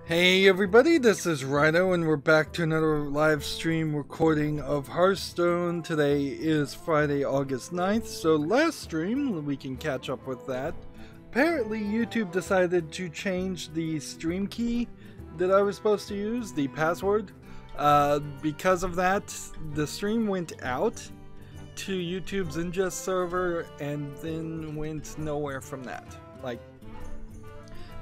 Hey everybody, this is Rydo and we're back to another live stream recording of Hearthstone. Today is Friday, August 9th, so last stream, we can catch up with that. Apparently YouTube decided to change the stream key that I was supposed to use, the password. Because of that, the stream went out to YouTube's ingest server and then went nowhere from that.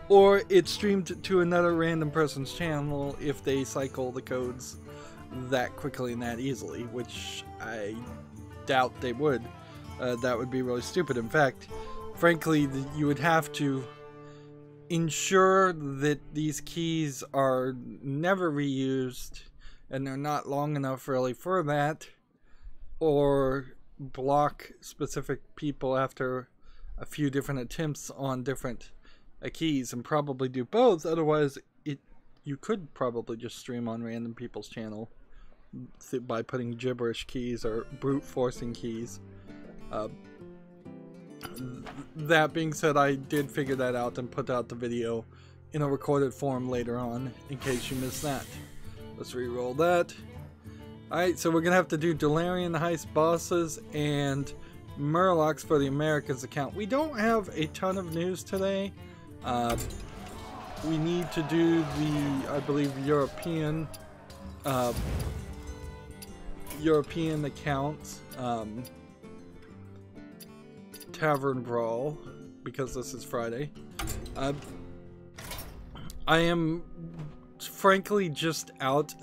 Or it streamed to another random person's channel if they cycle the codes that quickly and that easily, which I doubt they would. That would be really stupid. In fact, frankly, you would have to ensure that these keys are never reused and they're not long enough really for that, or block specific people after a few different attempts on different keys, and probably do both. Otherwise you could probably just stream on random people's channel by putting gibberish keys or brute forcing keys. That being said, I did figure that out and put out the video in a recorded form later on in case you missed that. Let's re-roll that. Alright, so we're gonna have to do Delarian Heist bosses and Murlocs for the Americans account. We don't have a ton of news today. We need to do the, I believe, European account, Tavern Brawl, because this is Friday. I am frankly just out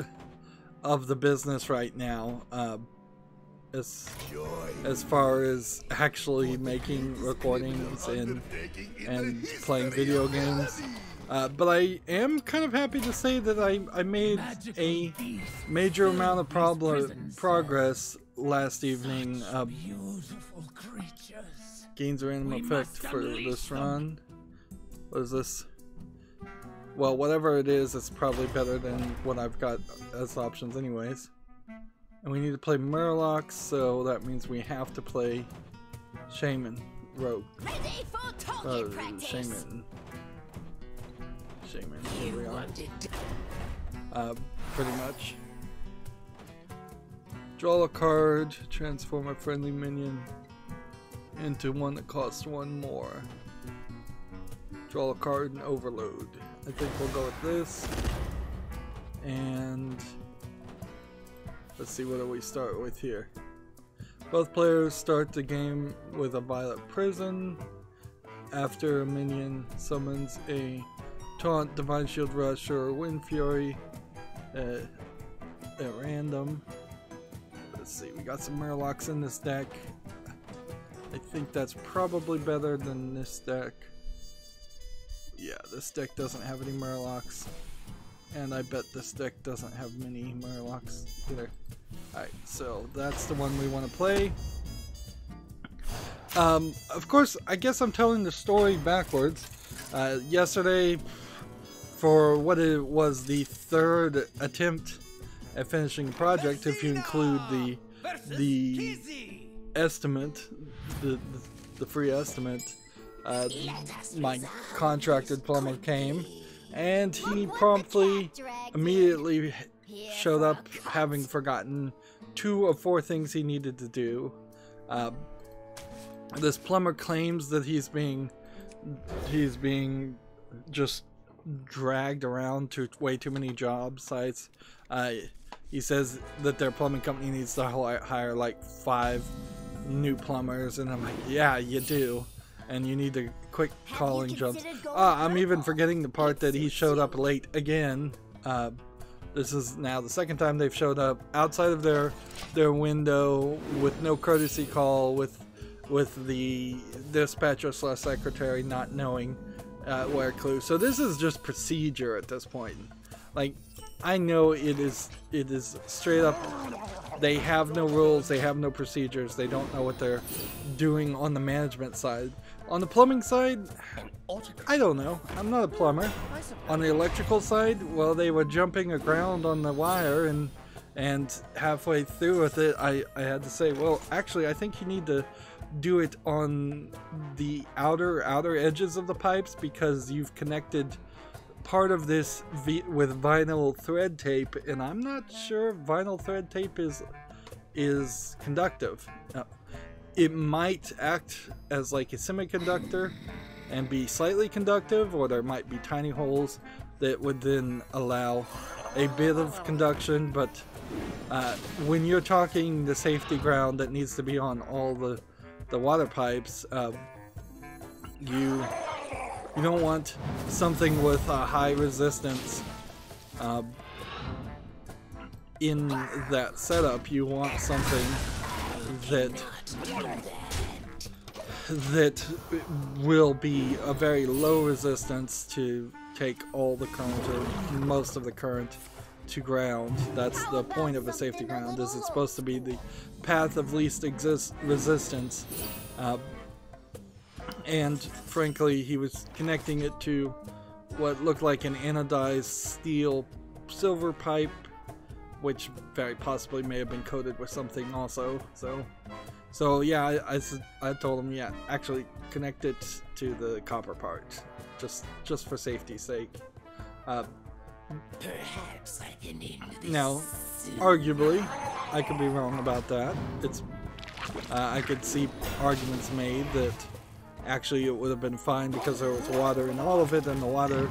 of the business right now, as far as actually making recordings and playing video games. But I am kind of happy to say that I made a major amount of progress last evening. Gains a random effect for this run. What is this? Well, whatever it is, it's probably better than what I've got as options anyways. And we need to play Murlocs, so that means we have to play Shaman, Rogue. Shaman. Here we are. Pretty much. Draw a card, transform a friendly minion into one that costs one more. Draw a card and overload. I think we'll go with this. And let's see, what do we start with here? Both players start the game with a Violet Prison. After a minion summons a Taunt, Divine Shield Rush, or Wind Fury at random. Let's see, we got some Murlocs in this deck. I think that's probably better than this deck. Yeah, this deck doesn't have any Murlocs. And I bet this deck doesn't have many Murlocs either. Alright, so that's the one we want to play. Of course, I guess I'm telling the story backwards. Yesterday, for what it was the third attempt at finishing the project, if you include the estimate, the free estimate, my contracted plumber came. And he promptly, immediately showed up, having forgotten 2 of 4 things he needed to do. This plumber claims that he's being just dragged around to way too many job sites. He says that their plumbing company needs to hire like 5 new plumbers, and I'm like, yeah, you do. And you need to quick calling jumps. I'm even forgetting the part that he showed up late again. This is now the second time they've showed up outside of their window with no courtesy call, with the dispatcher / secretary not knowing where clue. So this is just procedure at this point. Like, I know it is straight up. They have no rules, they have no procedures, they don't know what they're doing on the management side. On the plumbing side, I don't know. I'm not a plumber. On the electrical side, well, they were jumping around on the wire, and halfway through with it, I had to say, well, actually, I think you need to do it on the outer edges of the pipes, because you've connected part of this with vinyl thread tape, and I'm not sure vinyl thread tape is conductive. It might act as like a semiconductor and be slightly conductive, or there might be tiny holes that would then allow a bit of conduction, but when you're talking the safety ground that needs to be on all the water pipes, you don't want something with a high resistance in that setup. You want something that will be a very low resistance to take all the current or most of the current to ground. That's the point of a safety ground, is it's supposed to be the path of least resistance. And frankly, he was connecting it to what looked like an anodized steel silver pipe, which very possibly may have been coated with something also. So yeah, I told him, yeah, actually connect it to the copper part, just for safety's sake. Perhaps I can end this Now, soon. arguably, I could be wrong about that. I could see arguments made that actually it would have been fine because there was water in all of it, and the water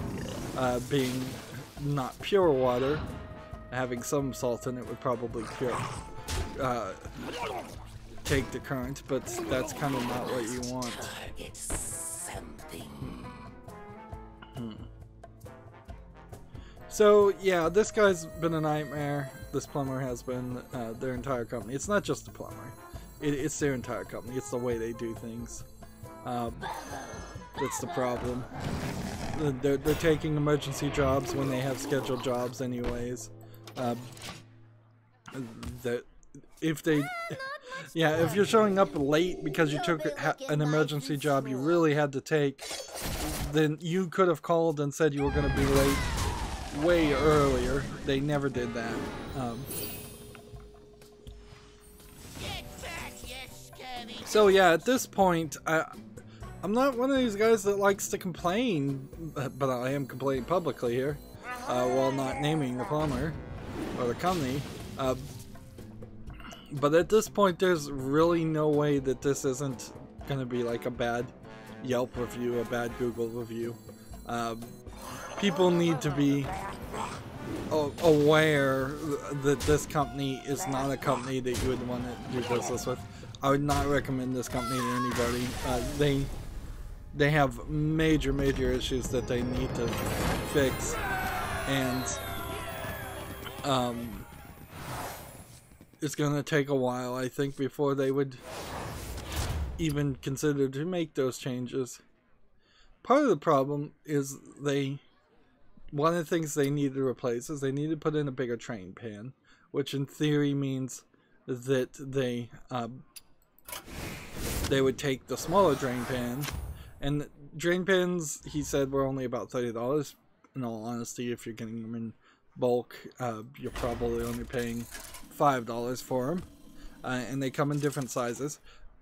being not pure water, having some salt in it would probably take the current, but that's kind of not what you want. Target something. So yeah, this guy's been a nightmare. This plumber has been their entire company. It's not just the plumber. It's their entire company. It's the way they do things. That's the problem. They're taking emergency jobs when they have scheduled jobs anyways. If you're showing up late because you took an emergency job you really had to take, then you could have called and said you were going to be late way earlier. They never did that. So yeah, at this point, I'm not one of these guys that likes to complain, but I am complaining publicly here, while not naming the plumber or the company. But at this point, there's really no way that this isn't going to be like a bad Yelp review, a bad Google review. People need to be aware that this company is not a company that you would want to do business with. I would not recommend this company to anybody. They have major issues that they need to fix, and it's gonna take a while, I think, before they would even consider to make those changes. Part of the problem is one of the things they need to replace is they need to put in a bigger drain pan, which in theory means that they would take the smaller drain pan, and drain pans, he said, were only about $30. In all honesty, if you're getting them in bulk, you're probably only paying $5 for them, and they come in different sizes.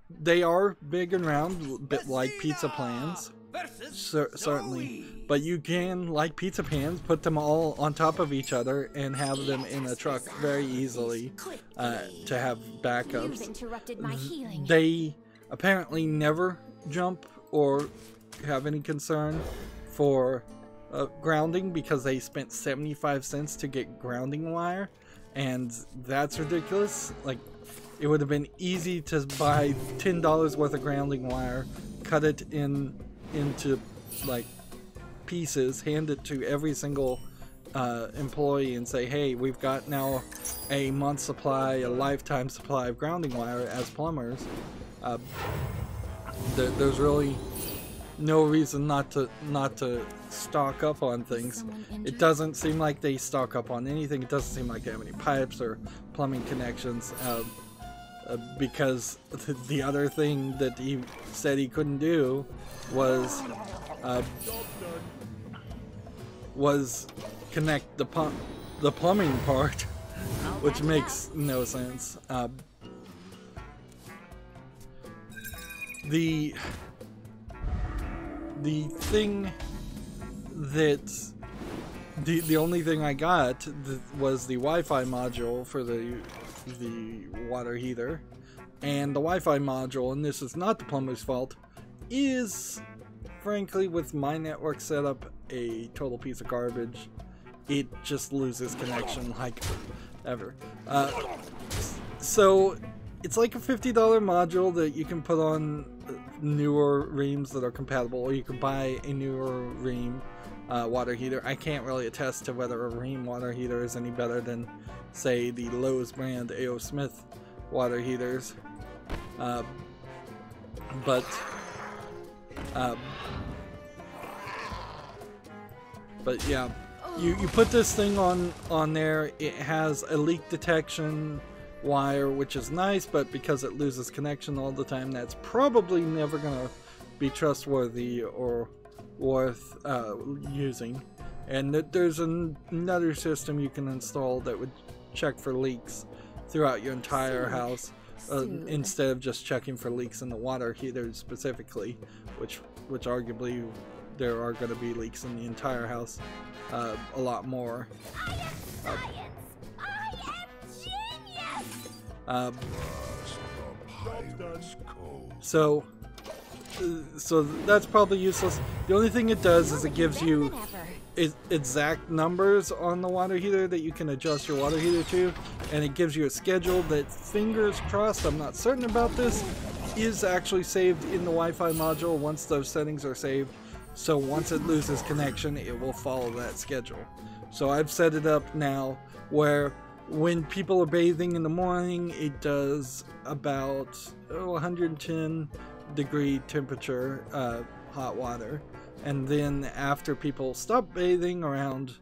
They are big and round, a bit like pizza pans, certainly, but you can, like pizza pans, put them all on top of each other and have them in a truck very easily to have backups. They apparently never jump or have any concern for grounding, because they spent 75 cents to get grounding wire, and that's ridiculous. Like, it would have been easy to buy $10 worth of grounding wire, cut it into like pieces, hand it to every single employee and say, hey, we've got now a month supply, a lifetime supply of grounding wire as plumbers. There's really no reason not to stock up on things. It doesn't seem like they stock up on anything. It doesn't seem like they have any pipes or plumbing connections, because the other thing that he said he couldn't do was connect the plumbing part, which makes no sense. The thing that the only thing I got was the Wi-Fi module for the water heater, and the Wi-Fi module, and this is not the plumber's fault, is frankly with my network setup a total piece of garbage. It just loses connection like ever. So it's like a $50 module that you can put on newer reams that are compatible, or you can buy a newer ream water heater. I can't really attest to whether a ream water heater is any better than, say, the Lowe's brand A.O. Smith water heaters. But yeah, you put this thing on there. It has a leak detection wire, which is nice, but because it loses connection all the time, that's probably never gonna be trustworthy or worth using. And there's another system you can install that would check for leaks throughout your entire house, instead of just checking for leaks in the water heater specifically, which arguably there are going to be leaks in the entire house, a lot more. So that's probably useless. The only thing it does is it gives you exact numbers on the water heater that you can adjust your water heater to, and it gives you a schedule that, fingers crossed, I'm not certain about this, is actually saved in the Wi-Fi module once those settings are saved. So once it loses connection, it will follow that schedule. So I've set it up now where when people are bathing in the morning, it does about 110 degree temperature hot water, and then after people stop bathing around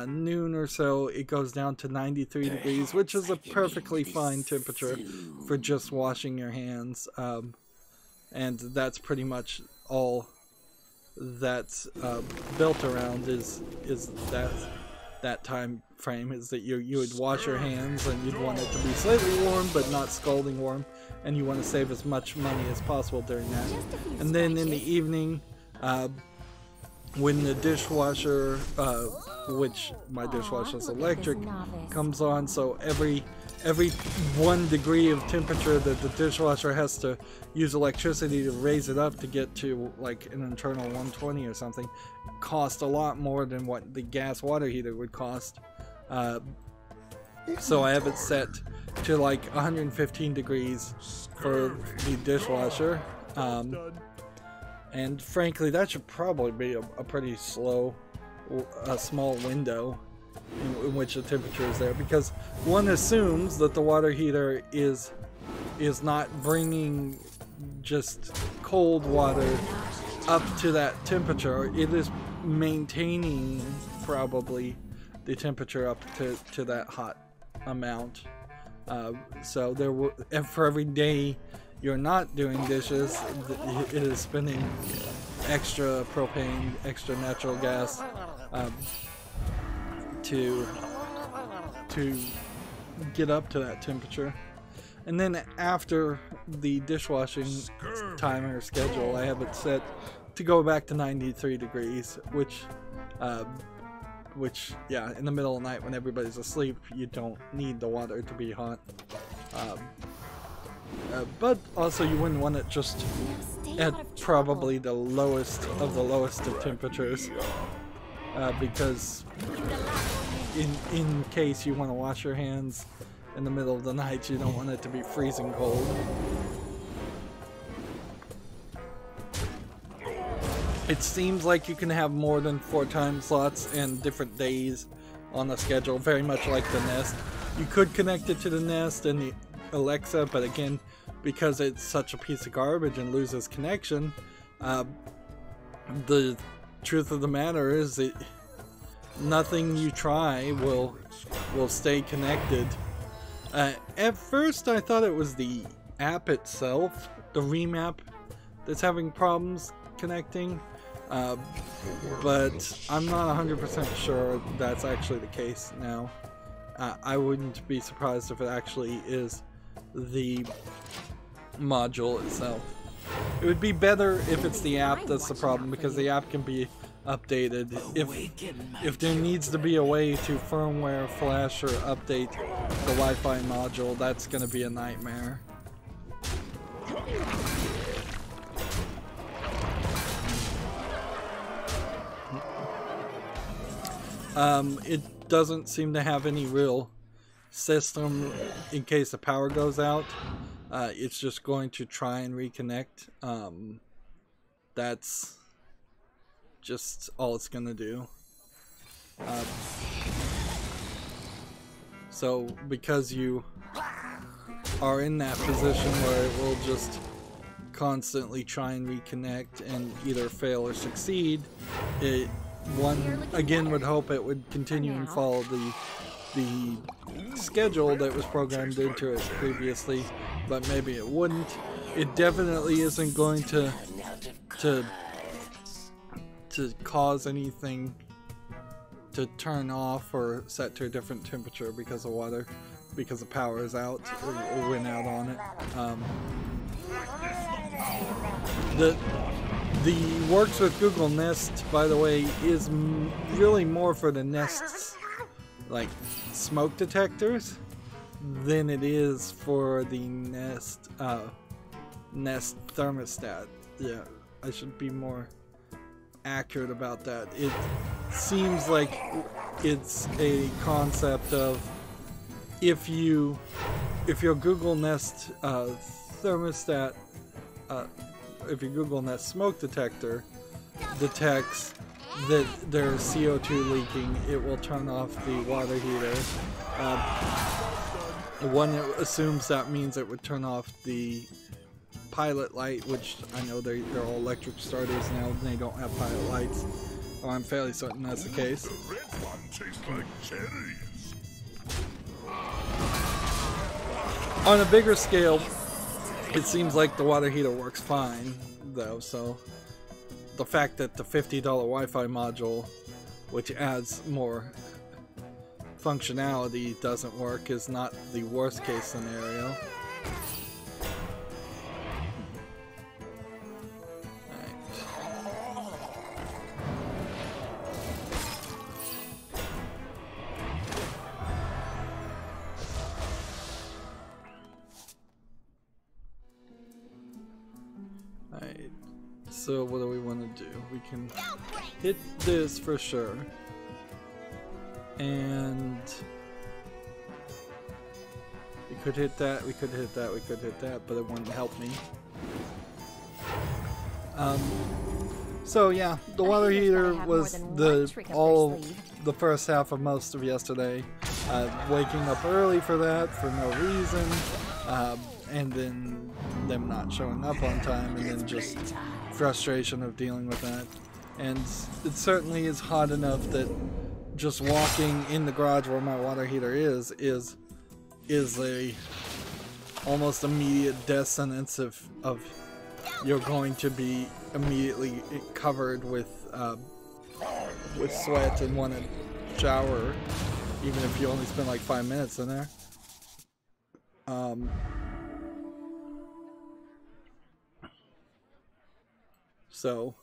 noon or so, it goes down to 93 degrees, which is a perfectly fine temperature for just washing your hands, and that's pretty much all that's built around is that time frame, is that you would wash your hands and you'd want it to be slightly warm but not scalding warm, and you want to save as much money as possible during that. And then in the evening, when the dishwasher, which my dishwasher is electric, comes on, so every 1 degree of temperature that the dishwasher has to use electricity to raise it up to get to like an internal 120 or something, cost a lot more than what the gas water heater would cost. So I have it set to like 115 degrees for the dishwasher, and frankly that should probably be a pretty small window in which the temperature is there, because one assumes that the water heater is not bringing just cold water up to that temperature. It is maintaining probably the temperature up to that hot amount. So for every day you're not doing dishes, it is spending extra propane, extra natural gas to get up to that temperature. And then after the dishwashing timer schedule, I have it set to go back to 93 degrees, which yeah, in the middle of the night when everybody's asleep, you don't need the water to be hot. But also you wouldn't want it just at probably the lowest of temperatures, because in case you want to wash your hands in the middle of the night, you don't want it to be freezing cold. It seems like you can have more than 4 time slots and different days on the schedule, very much like the Nest. You could connect it to the Nest and the Alexa, but again, because it's such a piece of garbage and loses connection, the truth of the matter is that nothing you try will stay connected. At first I thought it was the app itself, the Ream app, that's having problems connecting, but I'm not 100% sure that's actually the case now. I wouldn't be surprised if it actually is the module itself. It would be better if it's the app that's the problem, because the app can be updated. If there needs to be a way to firmware flash or update the Wi-Fi module, that's going to be a nightmare. It doesn't seem to have any real system in case the power goes out. It's just going to try and reconnect. That's just all it's gonna do. So because you are in that position where it will just constantly try and reconnect and either fail or succeed, one again would hope it would continue and follow the schedule that was programmed into it previously, but maybe it wouldn't. It definitely isn't going to cause anything to turn off or set to a different temperature because the power is out or went out on it. The works with Google Nest, by the way, is really more for the Nest's like smoke detectors than it is for the Nest thermostat. Yeah, I should be more accurate about that. It seems like it's a concept of if your Google Nest thermostat, if your Google Nest smoke detector detects that there's CO2 leaking, it will turn off the water heater. One assumes that means it would turn off the pilot light, which I know they're all electric starters now and they don't have pilot lights, or I'm fairly certain that's the case. The red one tastes like cherries. On a bigger scale, it seems like the water heater works fine though, so the fact that the $50 Wi-Fi module, which adds more functionality, doesn't work is not the worst case scenario. So what do we want to do? We can hit this for sure. And we could hit that, we could hit that, we could hit that, but it wouldn't help me. So yeah, the water heater was the first half of most of yesterday. Waking up early for that for no reason. And then them not showing up on time, and then just frustration of dealing with that. And it certainly is hot enough that just walking in the garage where my water heater is a almost immediate death sentence of you're going to be immediately covered with sweat and want to shower, even if you only spend like 5 minutes in there. So,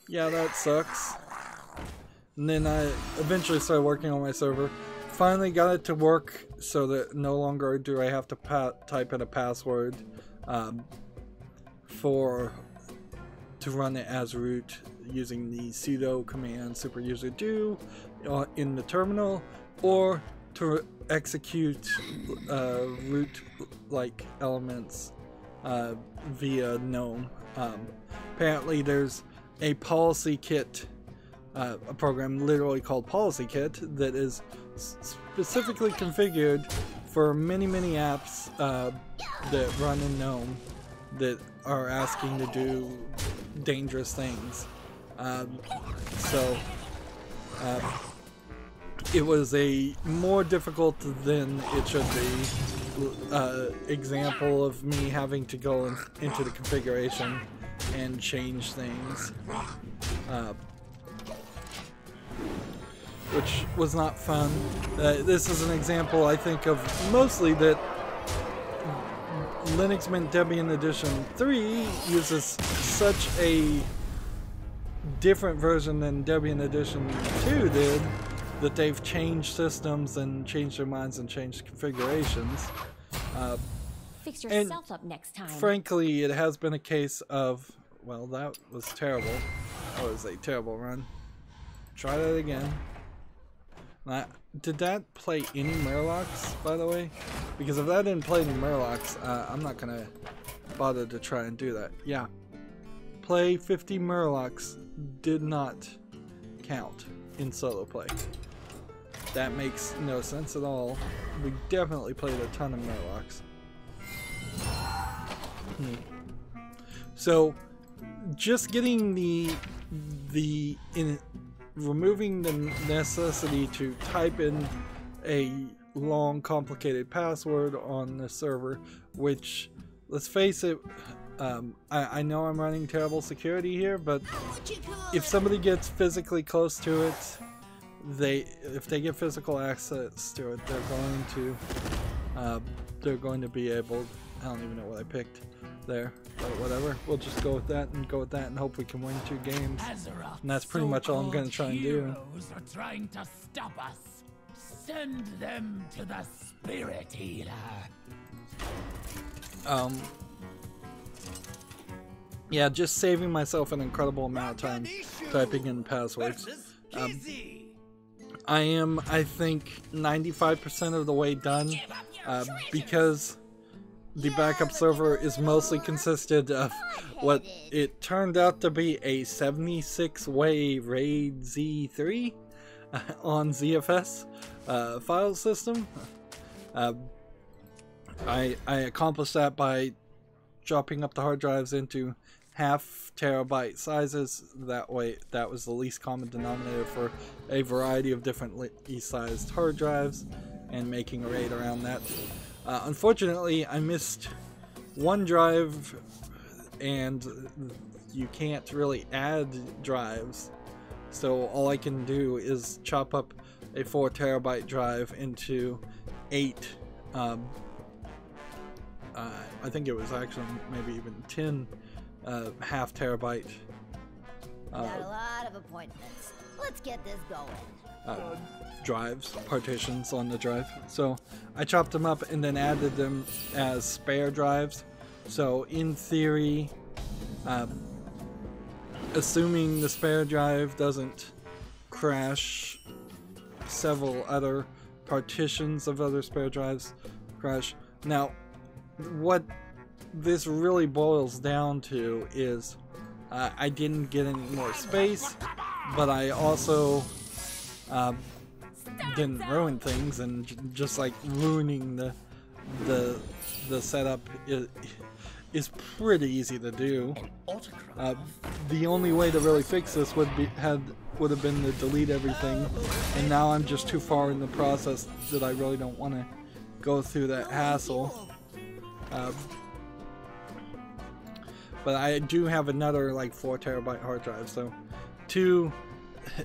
yeah, that sucks. And then I eventually started working on my server. Finally got it to work so that no longer do I have to type in a password to run it as root using the sudo command superuser do in the terminal, or to execute root-like elements via GNOME. Apparently there's a policy kit, a program literally called Policy Kit, that is specifically configured for many apps that run in GNOME that are asking to do dangerous things. It was a more difficult than it should be example of me having to go into the configuration and change things, which was not fun. This is an example, I think, of mostly that Linux Mint Debian Edition 3 uses such a different version than Debian Edition 2 did, that they've changed systems and changed their minds and changed configurations. Fix yourself up next time. Frankly, it has been a case of, well, that was terrible. That was a terrible run. Try that again. Did that play any Murlocs, by the way? Because if that didn't play any Murlocs, I'm not gonna bother to try and do that. Yeah. Play 50 Murlocs did not count in solo play. That makes no sense at all. We definitely played a ton of Murlocs. So, just getting removing the necessity to type in a long, complicated password on the server, which, let's face it, I know I'm running terrible security here, but if somebody gets physically close to it, if they get physical access to it, they're going to be able. I don't even know what I picked there, but whatever. We'll just go with that and hope we can win 2 games. And that's pretty much all I'm going to try and do. Heroes are trying to stop us. Send them to the Spirit Healer. Yeah, just saving myself an incredible amount of time typing in passwords. I am, I think, 95% of the way done, because the backup server is mostly consisted of what it turned out to be a 76-way RAID Z3 on ZFS file system. I accomplished that by chopping up the hard drives into half terabyte sizes. That way, that was the least common denominator for a variety of differently sized hard drives, and making a RAID around that. Unfortunately, I missed one drive, and you can't really add drives, so all I can do is chop up a 4 terabyte drive into 8 I think it was actually maybe even 10 half terabyte Got a lot of appointments. Let's get this going. Drives, partitions on the drive. So I chopped them up and then added them as spare drives. So in theory, assuming the spare drive doesn't crash, several other partitions of other spare drives crash. Now, what this really boils down to is I didn't get any more space, but I also didn't ruin things, and just like ruining the setup is pretty easy to do. The only way to really fix this would have been to delete everything, and now I'm just too far in the process that I really don't want to go through that hassle. But I do have another like 4 terabyte hard drive, so 2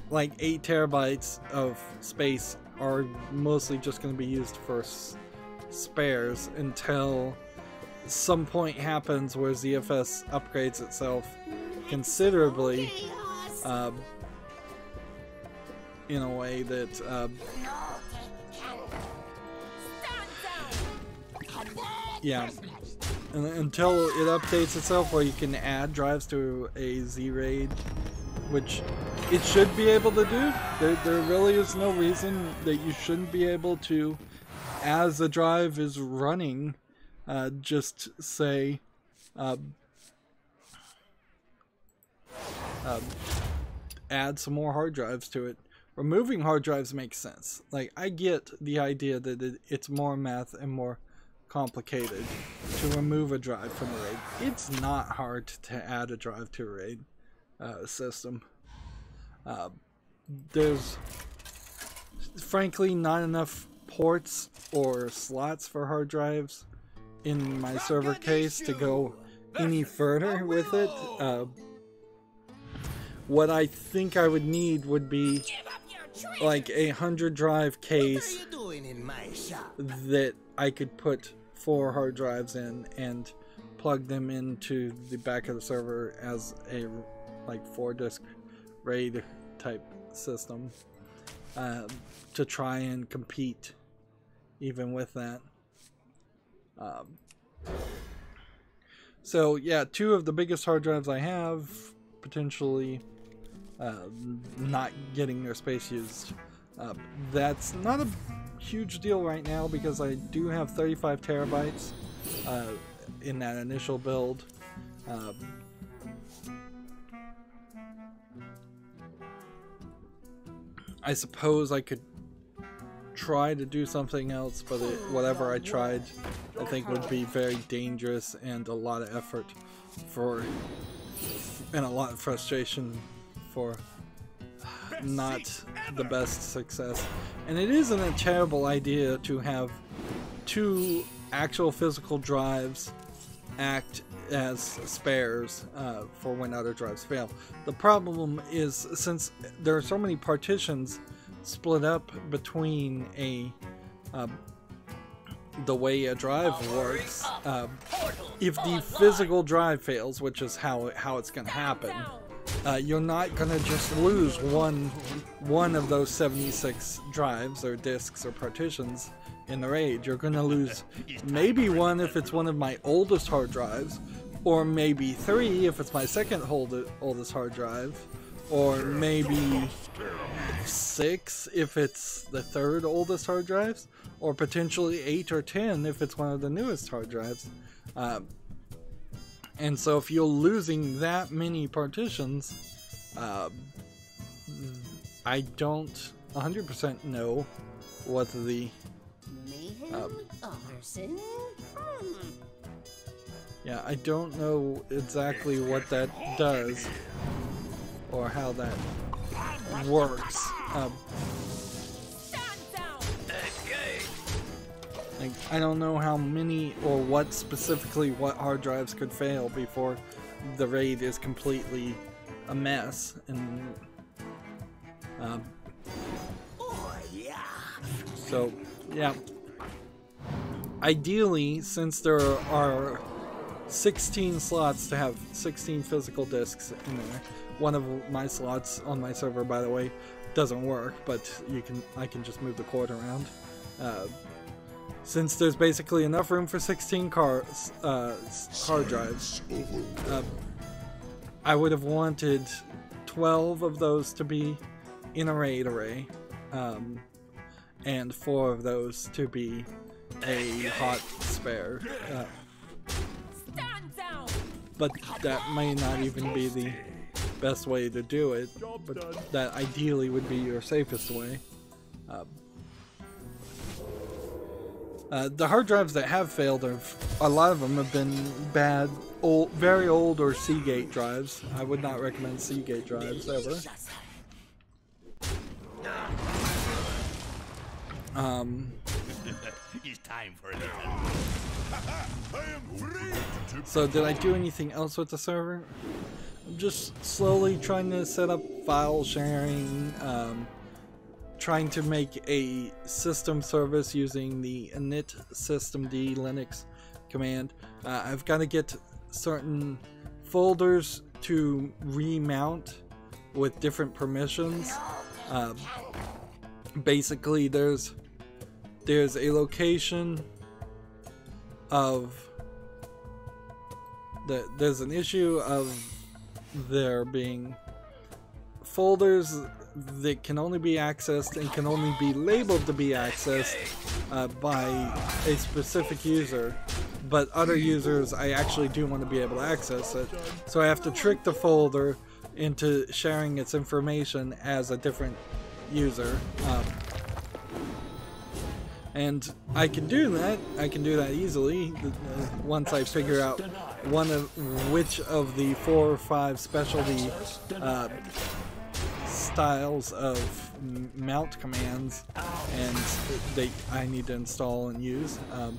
like 8 terabytes of space are mostly just going to be used for spares until some point happens where ZFS upgrades itself considerably in a way that yeah, and until it updates itself where you can add drives to a Z-RAID, which it should be able to do. There really is no reason that you shouldn't be able to, as a drive is running, just say add some more hard drives to it. Removing hard drives makes sense. Like, I get the idea that it's more math and more complicated to remove a drive from a RAID. It's not hard to add a drive to a RAID system. There's frankly not enough ports or slots for hard drives in my server case to go any further with it. What I think I would need would be like a 100 drive case that I could put 4 hard drives in and plug them into the back of the server as a like 4 disk RAID type system to try and compete even with that. So yeah, 2 of the biggest hard drives I have potentially not getting their space used. That's not a huge deal right now because I do have 35 terabytes in that initial build. I suppose I could try to do something else, but whatever I tried I think would be very dangerous and a lot of effort and a lot of frustration for not the best success. And it isn't a terrible idea to have 2 actual physical drives act as spares for when other drives fail. The problem is, since there are so many partitions split up between the way a drive works, if the physical drive fails, which is how it's going to happen, you're not going to just lose one of those 76 drives or disks or partitions in the RAID. You're going to lose maybe 1 if it's one of my oldest hard drives, or maybe 3 if it's my second oldest hard drive, or maybe 6 if it's the 3rd oldest hard drives, or potentially 8 or 10 if it's one of the newest hard drives. And so if you're losing that many partitions, I don't 100% know what the yeah, I don't know exactly what that does or how that works. I don't know how many or what hard drives could fail before the RAID is completely a mess. And so yeah, ideally, since there are 16 slots to have 16 physical disks in there, one of my slots on my server, by the way, doesn't work, but I can just move the cord around. Since there's basically enough room for 16 hard drives, I would have wanted 12 of those to be in a RAID array, and 4 of those to be a hot spare. But that may not even be the best way to do it, but that ideally would be your safest way. The hard drives that have failed, a lot of them have been bad, very old or Seagate drives. I would not recommend Seagate drives ever. It's time for a So did I do anything else with the server? I'm just slowly trying to set up file sharing, trying to make a system service using the init systemd Linux command. I've got to get certain folders to remount with different permissions. Basically, there's a location of there's an issue of there being folders that can only be accessed and can only be labeled to be accessed by a specific user, but other users I actually do want to be able to access it, so I have to trick the folder into sharing its information as a different user. And I can do that. I can do that easily once I figure out which of the 4 or 5 specialty styles of mount commands and I need to install and use. I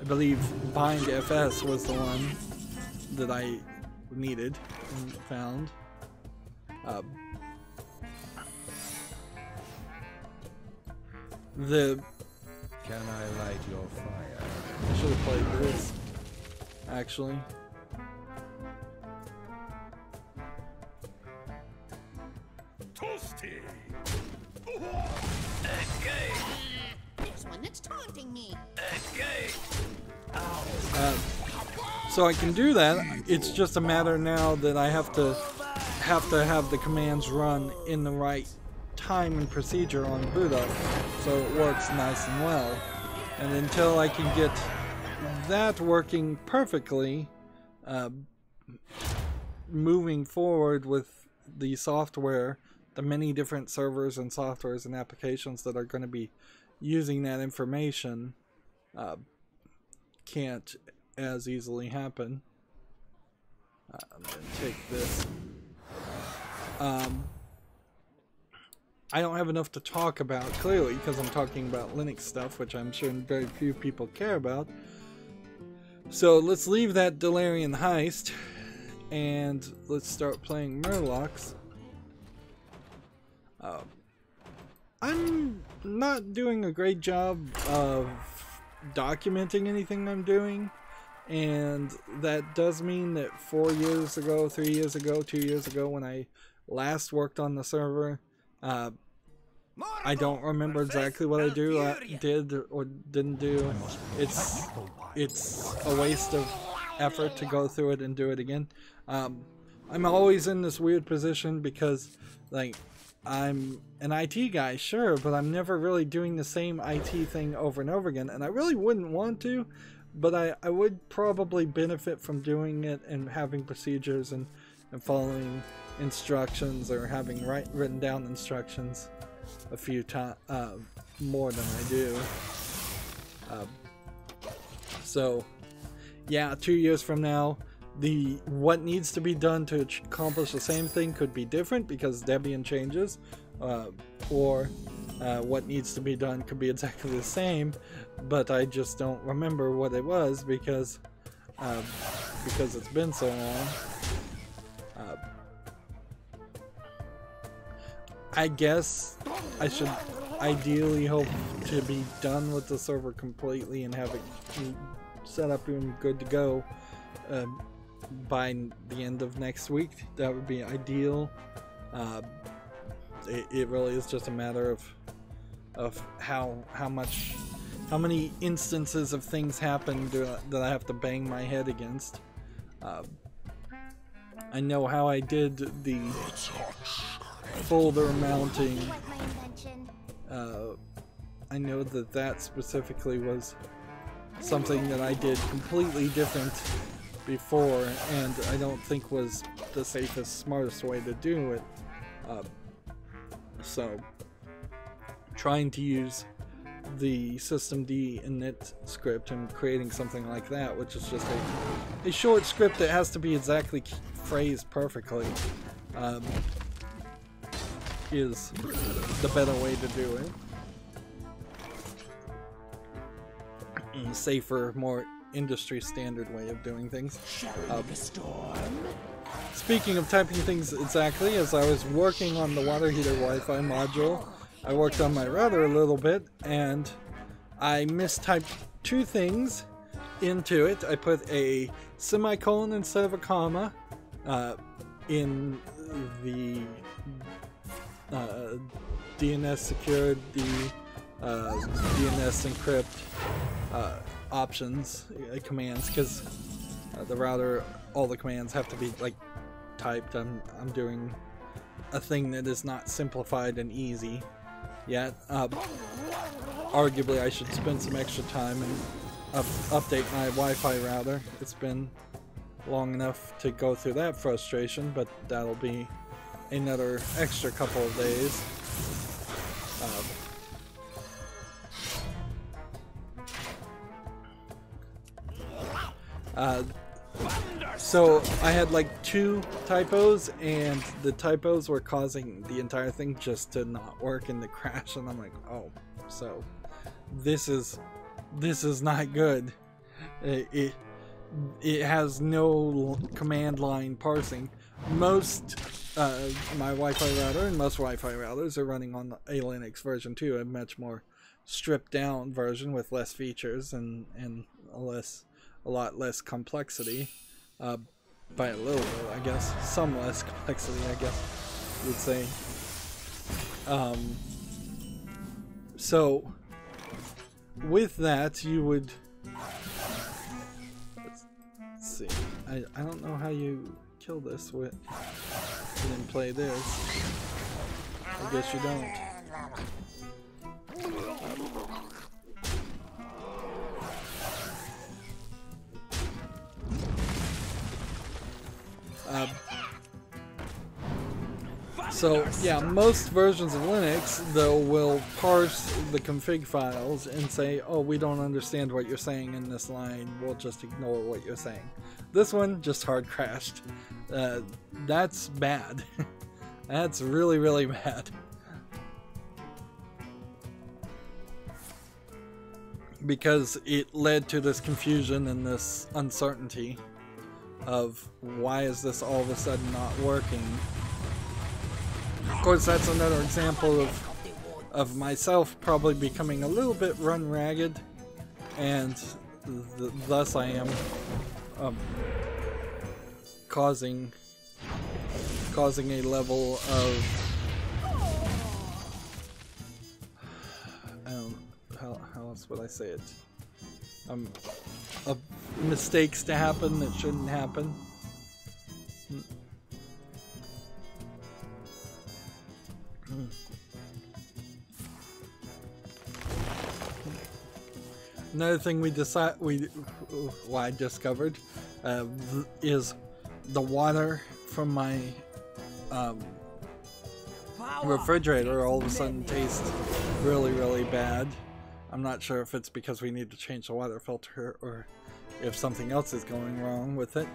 believe bindfs was the one that I needed and found. Can I light your fire? I should have played this, actually. So I can do that. It's just a matter now that I have to have the commands run in the right time and procedure on boot up, so it works nice and well. And until I can get that working perfectly, moving forward with the software, the many different servers and softwares and applications that are going to be using that information, can't as easily happen. I'm going to take this. I don't have enough to talk about, clearly, because I'm talking about Linux stuff, which I'm sure very few people care about. So let's leave that Delarian heist, and let's start playing Murlocs. I'm not doing a great job of documenting anything I'm doing, and that does mean that 4 years ago, 3 years ago, 2 years ago, when I last worked on the server, I don't remember exactly what I did or didn't do. It's a waste of effort to go through it and do it again. I'm always in this weird position because, like, I'm an IT guy, sure, but I'm never really doing the same IT thing over and over again, and I really wouldn't want to, but I would probably benefit from doing it and having procedures and following instructions, or having written down instructions a few times, more than I do. So yeah, 2 years from now, what needs to be done to accomplish the same thing could be different because Debian changes, or what needs to be done could be exactly the same, but I just don't remember what it was because it's been so long. I guess I should ideally hope to be done with the server completely and have it set up and good to go by the end of next week. That would be ideal. It really is just a matter of how many instances of things happen that I have to bang my head against. I know how I did the folder mounting. I know that specifically was something that I did completely different before, and I don't think was the safest, smartest way to do it. So trying to use the systemd init script and creating something like that, which is just a short script that has to be exactly phrased perfectly, is the better way to do it. Safer, more industry standard way of doing things. Speaking of typing things exactly, as I was working on the water heater Wi-Fi module, I worked on my router a little bit, and I mistyped two things into it. I put a semicolon instead of a comma in the DNS secured, the DNS encrypt options, commands, because the router, all the commands have to be like typed. I'm doing a thing that is not simplified and easy yet. Arguably I should spend some extra time and update my Wi-Fi router. It's been long enough to go through that frustration, but that'll be another extra couple of days. So I had like 2 typos, and the typos were causing the entire thing just to not work and to crash, and I'm like, oh, so this is not good. It has no command line parsing. Most my Wi-Fi router and most Wi-Fi routers are running on a Linux version too, a much more stripped down version with less features and a lot less complexity, by a little bit, I guess. Some less complexity, I guess you would say. So with that, you would I don't know how you kill this with and then play this. I guess you don't. So yeah, most versions of Linux though will parse the config files and say, oh, we don't understand what you're saying in this line, we'll just ignore what you're saying. This one just hard crashed. That's bad. That's really, really bad. Because it led to this confusion and this uncertainty of why is this all of a sudden not working. Of course, that's another example of myself probably becoming a little bit run ragged, and thus I am causing a level of how else would I say it? Of mistakes to happen that shouldn't happen. Another thing I discovered is the water from my refrigerator all of a sudden tastes really, really bad. I'm not sure if it's because we need to change the water filter or if something else is going wrong with it.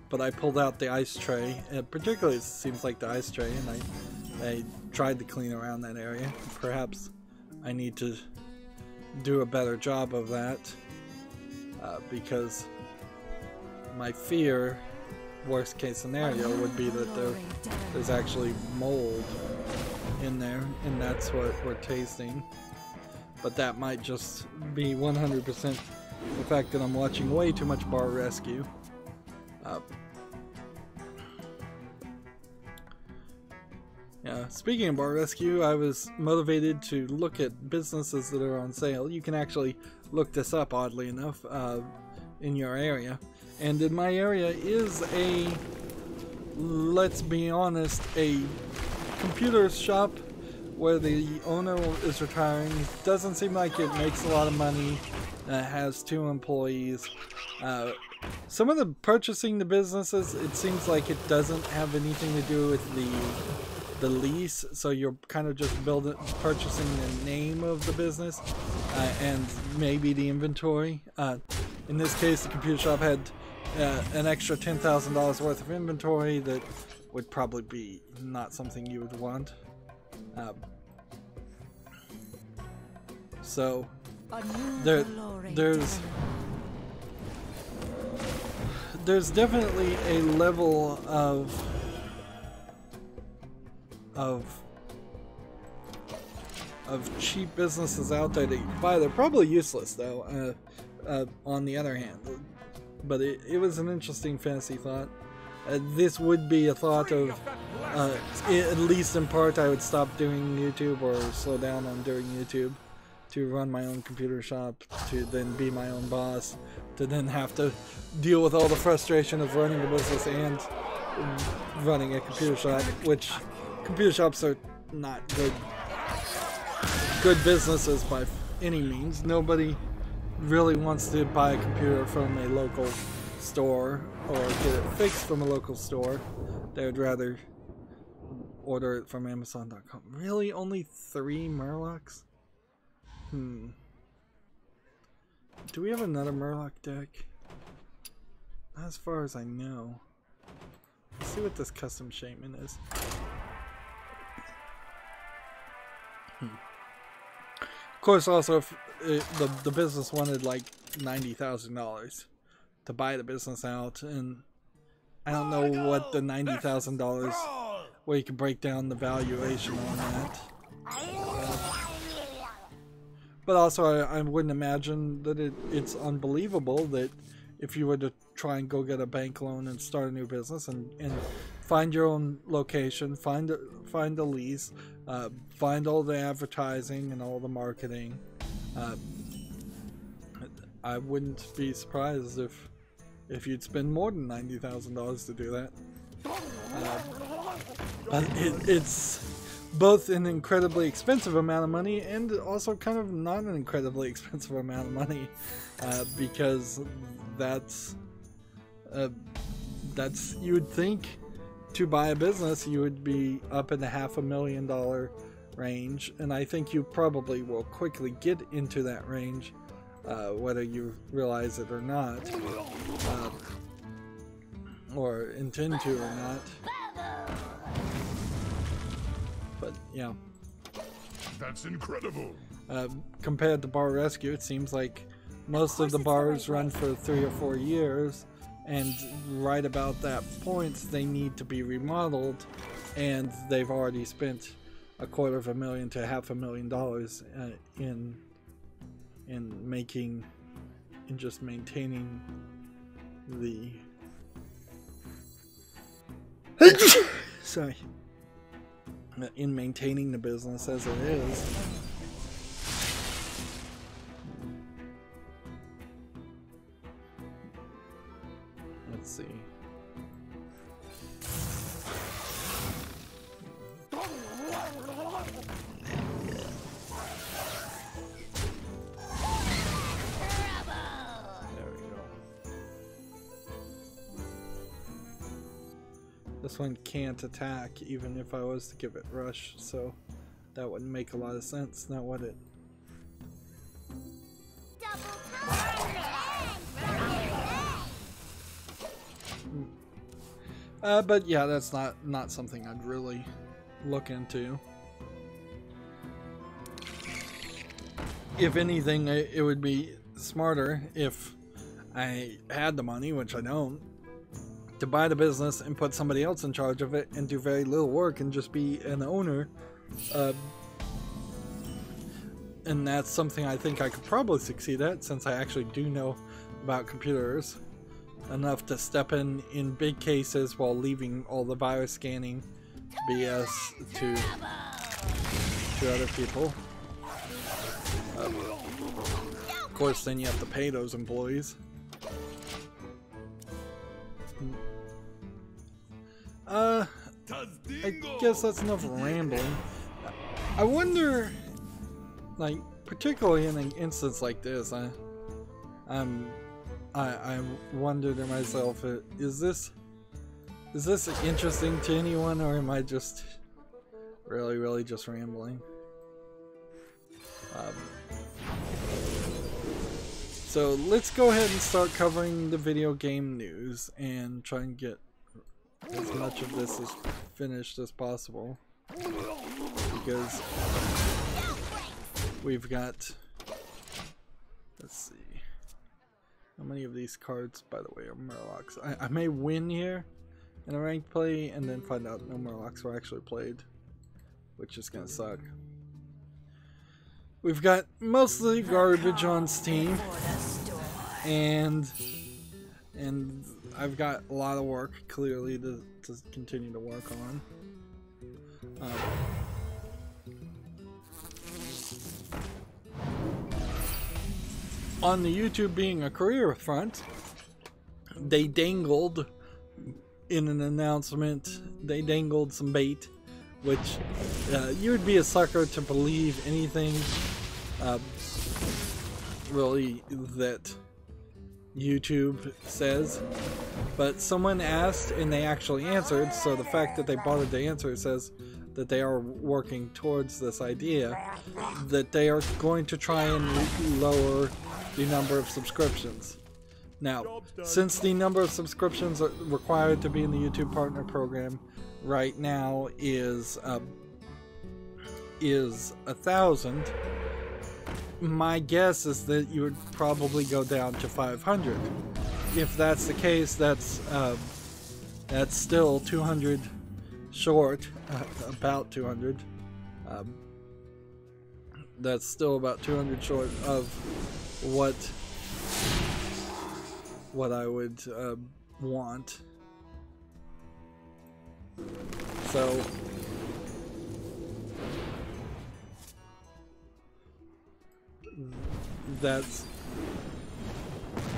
But I pulled out the ice tray, and particularly it seems like the ice tray, and I tried to clean around that area. Perhaps I need to do a better job of that, because my fear, worst case scenario, would be that there's actually mold in there, and that's what we're tasting. But that might just be 100% the fact that I'm watching way too much Bar Rescue. Yeah, speaking of Bar Rescue, I was motivated to look at businesses that are on sale. You can actually look this up, oddly enough, in your area. And in my area is a, let's be honest, a computer shop where the owner is retiring. Doesn't seem like it makes a lot of money. Has 2 employees. Some of the purchasing the businesses, it seems like it doesn't have anything to do with the lease, so you're kind of just purchasing the name of the business and maybe the inventory. In this case, the computer shop had an extra $10,000 worth of inventory that would probably be not something you would want. So there's definitely a level of cheap businesses out there that you can buy. They're probably useless though, on the other hand. But it was an interesting fantasy thought. This would be a thought of, at least in part, I would stop doing YouTube or slow down on doing YouTube to run my own computer shop, to then be my own boss, to then have to deal with all the frustration of running a business and running a computer shop, which computer shops are not good businesses by any means. Nobody really wants to buy a computer from a local store or get it fixed from a local store. They would rather order it from Amazon.com. Really? Only 3 Murlocs? Do we have another Murloc deck? Not as far as I know. Let's see what this custom shaman is. Of course, also, if the business wanted like $90,000 to buy the business out, and I don't know what the $90,000, where you can break down the valuation on that. But also, I wouldn't imagine that it's unbelievable that if you were to try and go get a bank loan and start a new business and find your own location, find a lease, find all the advertising and all the marketing, I wouldn't be surprised if if you'd spend more than $90,000 to do that. It's both an incredibly expensive amount of money and also kind of not an incredibly expensive amount of money, because that's you would think to buy a business you would be up in the $500,000 range, and I think you probably will quickly get into that range, whether you realize it or not, or intend to or not. But yeah, That's incredible. compared to Bar Rescue, it seems like most of the bars run for 3 or 4 years, and right about that point they need to be remodeled, and they've already spent $250,000 to $500,000 in just maintaining the sorry, in maintaining the business as it is. Let's see. This one can't attack even if I was to give it rush, so that wouldn't make a lot of sense, now would it? But yeah, that's not something I'd really look into. If anything, it would be smarter if I had the money, which I don't, to buy the business and put somebody else in charge of it and do very little work and just be an owner. And that's something I think I could probably succeed at, since I actually do know about computers enough to step in big cases while leaving all the virus scanning BS to other people. Of course, then you have to pay those employees. I guess that's enough rambling. I wonder, like, particularly in an instance like this, I wonder to myself, is this interesting to anyone, or am I just really just rambling? So let's go ahead and start covering the video game news and try and get as much of this as finished as possible, because we've got, let's see, how many of these cards, by the way, are Murlocs. I may win here in a ranked play and then find out no Murlocs were actually played, which is gonna suck. We've got mostly garbage on Steam, and I've got a lot of work, clearly, to continue to work on. On the YouTube being a career front, they dangled, in an announcement, they dangled some bait, which you would be a sucker to believe anything really that YouTube says, but someone asked and they actually answered, so the fact that they bothered to answer says that they are working towards this idea, that they are going to try and lower the number of subscriptions. Now, since the number of subscriptions are required to be in the YouTube Partner Program right now is 1,000, my guess is that you would probably go down to 500. If that's the case, that's still 200 short, about 200. That's still about 200 short of what I would want. So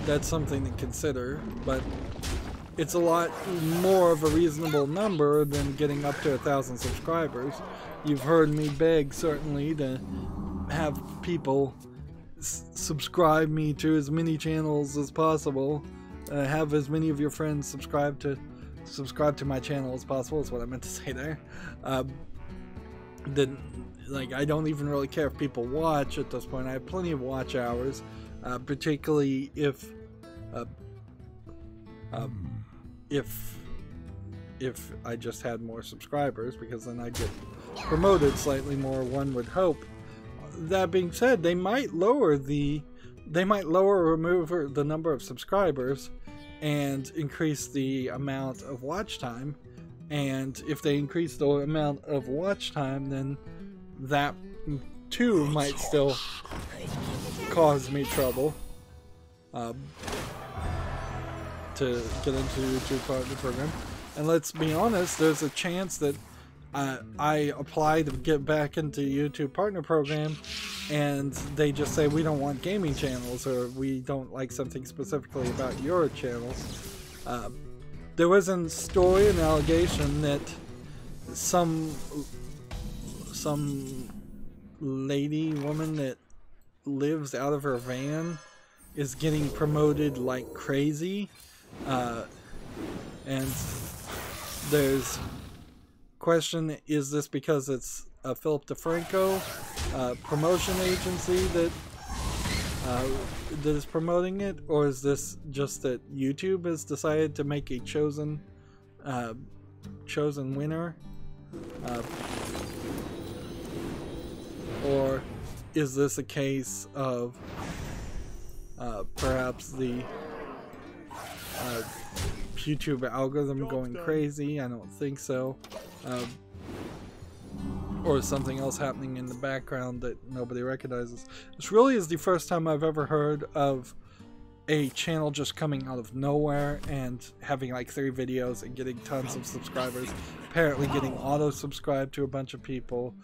that's something to consider, but it's a lot more of a reasonable number than getting up to 1,000 subscribers. You've heard me beg, certainly, to have people subscribe me to as many channels as possible. Have as many of your friends subscribe to my channel as possible, is what I meant to say there. Like, I don't even really care if people watch at this point. I have plenty of watch hours, particularly if I just had more subscribers, because then I'd get promoted slightly more, one would hope. That being said, they might lower or remove the number of subscribers and increase the amount of watch time. And if they increase the amount of watch time, then that too might still cause me trouble to get into the YouTube partner program. And let's be honest, there's a chance that I apply to get back into YouTube partner program and they just say we don't want gaming channels, or we don't like something specifically about your channels. There was a story, an allegation that some woman that lives out of her van is getting promoted like crazy, and there's question, is this because it's a Philip DeFranco promotion agency that is promoting it, or is this just that YouTube has decided to make a chosen winner, or is this a case of perhaps the YouTube algorithm going crazy? I don't think so. Or something else happening in the background that nobody recognizes. This really is the first time I've ever heard of a channel just coming out of nowhere and having like 3 videos and getting tons of subscribers. Apparently getting auto-subscribed to a bunch of people,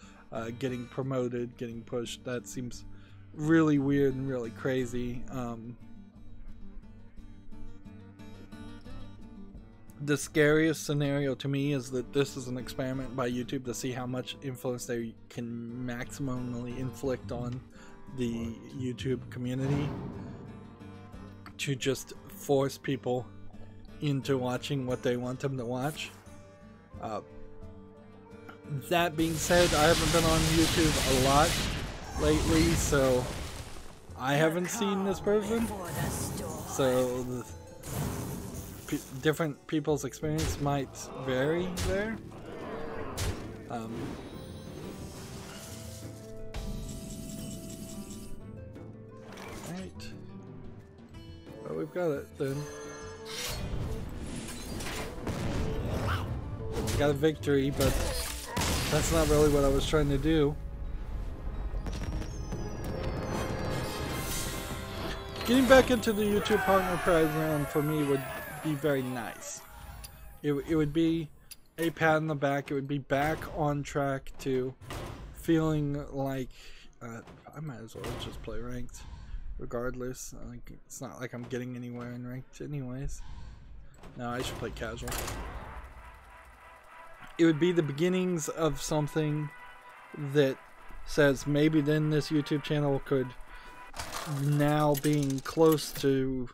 getting promoted, getting pushed. That seems really weird and really crazy. The scariest scenario to me is that this is an experiment by YouTube to see how much influence they can maximally inflict on the YouTube community, to just force people into watching what they want them to watch. That being said, I haven't been on YouTube a lot lately, so I haven't seen this person. So different people's experience might vary there. Right. Well, we've got it then. Got a victory, but that's not really what I was trying to do. Getting back into the YouTube partner program for me would be very nice. It would be a pat on the back. It would be back on track to feeling like I might as well just play ranked regardless. Like, it's not like I'm getting anywhere in ranked anyways. No, I should play casual. It would be the beginnings of something that says maybe then this YouTube channel could, now being close to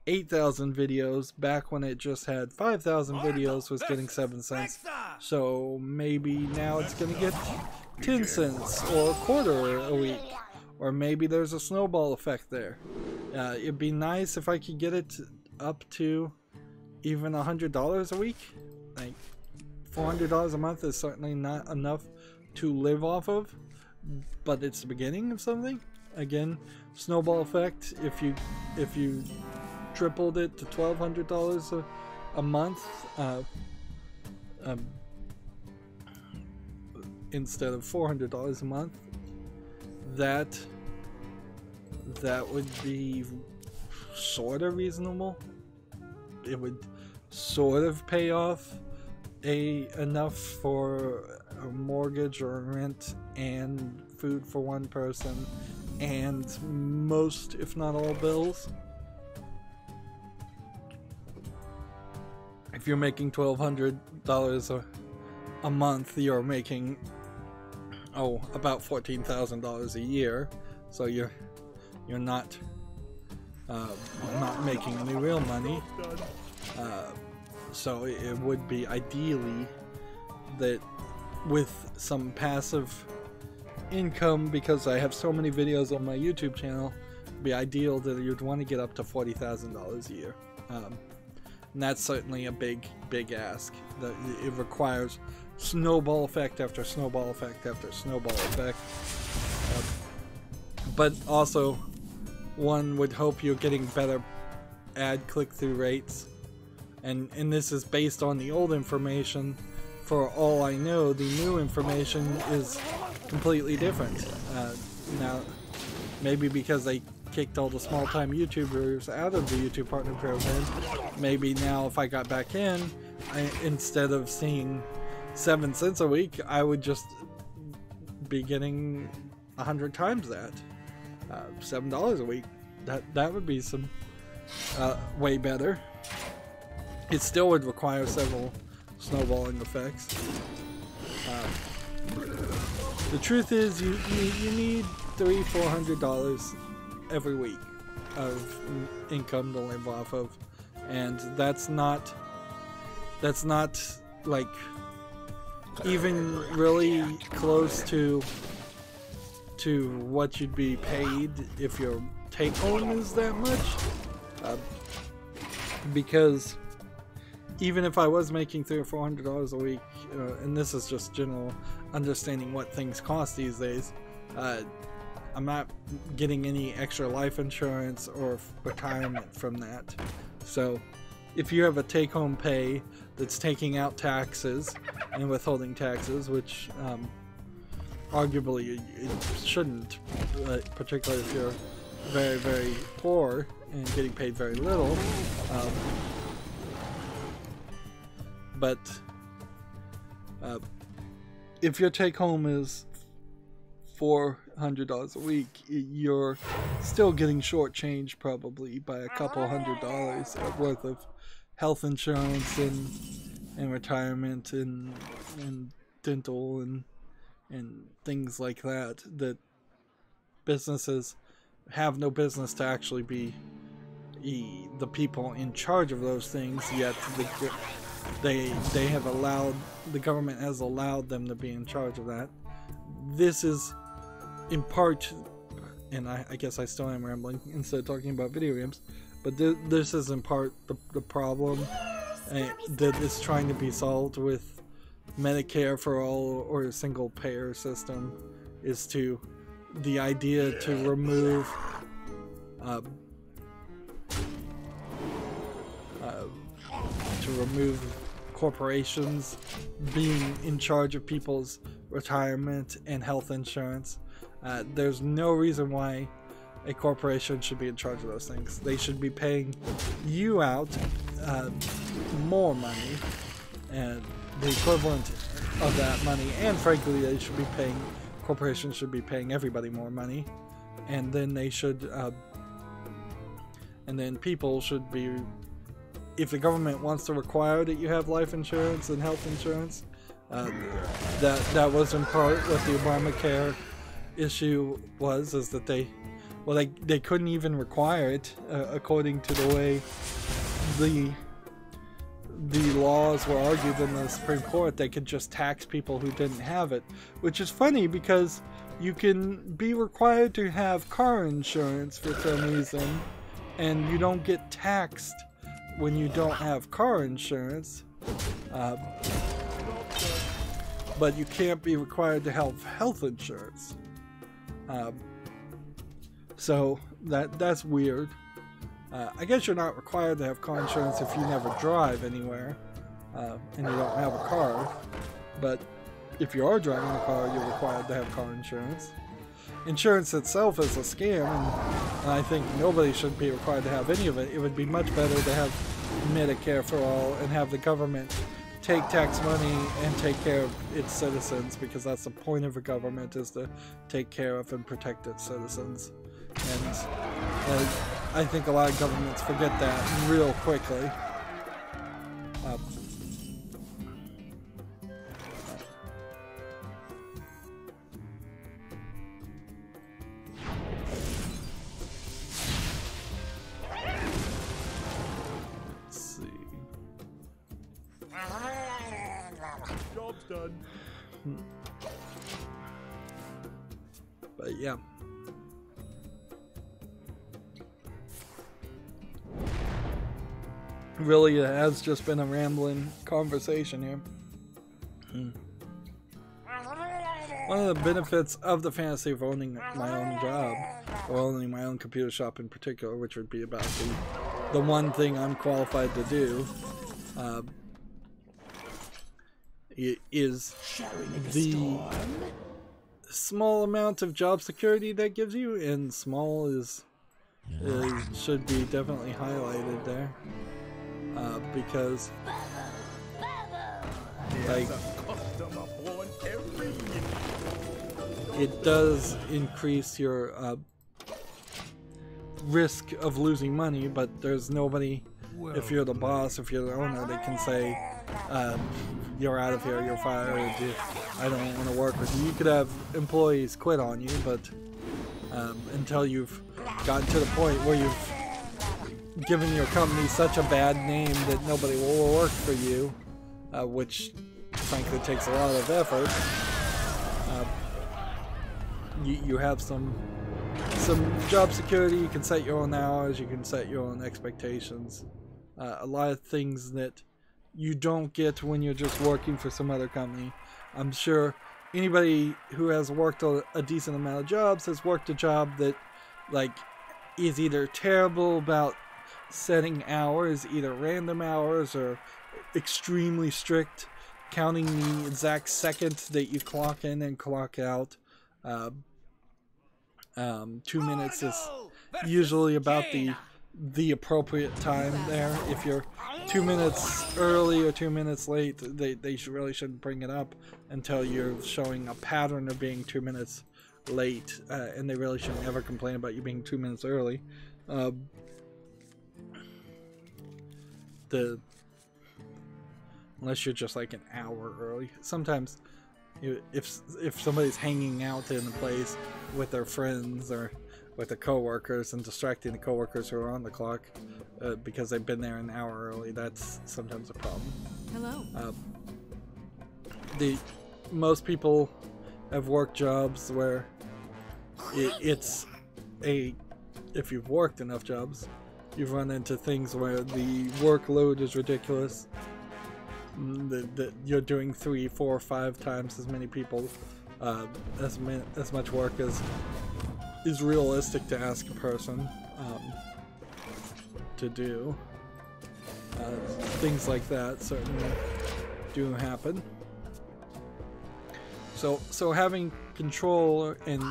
8,000 videos, back when it just had 5,000 videos, was getting 7 cents. So maybe now it's gonna get 10 cents or a quarter a week, or maybe there's a snowball effect there. It'd be nice if I could get it up to even $100 a week. Like, $400 a month is certainly not enough to live off of, but it's the beginning of something. Again, snowball effect. If you tripled it to $1,200 a month instead of $400 a month, that would be sort of reasonable. It would sort of pay off enough for a mortgage or rent and food for one person and most, if not all, bills. if you're making $1,200 a month, you're making about $14,000 a year. So you're not making any real money. So it would be ideally that with some passive income, because I have so many videos on my YouTube channel, it'd be ideal that you'd want to get up to $40,000 a year. And that's certainly a big ask. It requires snowball effect after snowball effect after snowball effect. But also, one would hope you're getting better ad click-through rates. And this is based on the old information. For all I know, the new information is completely different. Now, maybe because they kicked all the small-time YouTubers out of the YouTube Partner Program, maybe now if I got back in, instead of seeing 7 cents a week, I would just be getting 100 times that. $7 a week. That would be some way better. It still would require several snowballing effects. The truth is, you need $300-400 every week of income to live off of, and that's not like even really close to what you'd be paid if your take home is that much. Because even if I was making $300 or $400 a week, and this is just general understanding what things cost these days, I'm not getting any extra life insurance or retirement from that. So if you have a take-home pay that's taking out taxes and withholding taxes, which arguably it shouldn't, particularly if you're very, very poor and getting paid very little, but if your take-home is $400 a week, you're still getting shortchanged probably by a couple $100 worth of health insurance and retirement and dental and things like that businesses have no business to actually be the people in charge of those things, yet they have allowed, the government has allowed them to be in charge of that. This is in part, and I guess I still am rambling instead of talking about video games, but this is in part the problem that is trying to be solved with Medicare for all or a single payer system, is to the idea to remove corporations being in charge of people's retirement and health insurance. There's no reason why a corporation should be in charge of those things. They should be paying you out more money, and the equivalent of that money, and frankly they should be paying, corporations should be paying everybody more money, and then they should and then people should be, if the government wants to require that you have life insurance and health insurance, that was in part what the Obamacare issue was, is that they couldn't even require it, according to the way the laws were argued in the Supreme Court. They could just tax people who didn't have it, which is funny because you can be required to have car insurance for some reason, and you don't get taxed when you don't have car insurance, but you can't be required to have health insurance. So that's weird. I guess you're not required to have car insurance if you never drive anywhere, and you don't have a car, but if you are driving a car, you're required to have car insurance. Insurance itself is a scam, and I think nobody should be required to have any of it. It would be much better to have Medicare for all and have the government take tax money and take care of its citizens, because that's the point of a government, is to take care of and protect its citizens. And I think a lot of governments forget that real quickly. Let's see. Job's done. But yeah. Really, it has just been a rambling conversation here. One of the benefits of the fantasy of owning my own job, or owning my own computer shop in particular, which would be about the one thing I'm qualified to do, is the small amount of job security that gives you, and small should be definitely highlighted there, because like it does increase your risk of losing money, but there's nobody, if you're the boss, if you're the owner, that can say you're out of here, you're fired, I don't want to work with you. You could have employees quit on you, but until you've gotten to the point where you've given your company such a bad name that nobody will work for you, which frankly takes a lot of effort, you have some job security. You can set your own hours, you can set your own expectations, a lot of things that you don't get when you're just working for some other company. I'm sure anybody who has worked a decent amount of jobs has worked a job that like is either terrible about setting hours, either random hours or extremely strict, counting the exact seconds that you clock in and clock out. 2 minutes is usually about the appropriate time there. If you're 2 minutes early or 2 minutes late, they really shouldn't bring it up until you're showing a pattern of being 2 minutes late, and they really shouldn't ever complain about you being 2 minutes early. Unless you're just like an hour early. Sometimes if somebody's hanging out in a place with their friends or with their coworkers and distracting the coworkers who are on the clock because they've been there an hour early, that's sometimes a problem. Hello. Most people have worked jobs where if you've worked enough jobs, you've run into things where the workload is ridiculous. That you're doing 3, 4, 5 times as many people, as much work as is realistic to ask a person to do. Things like that certainly do happen. So having control and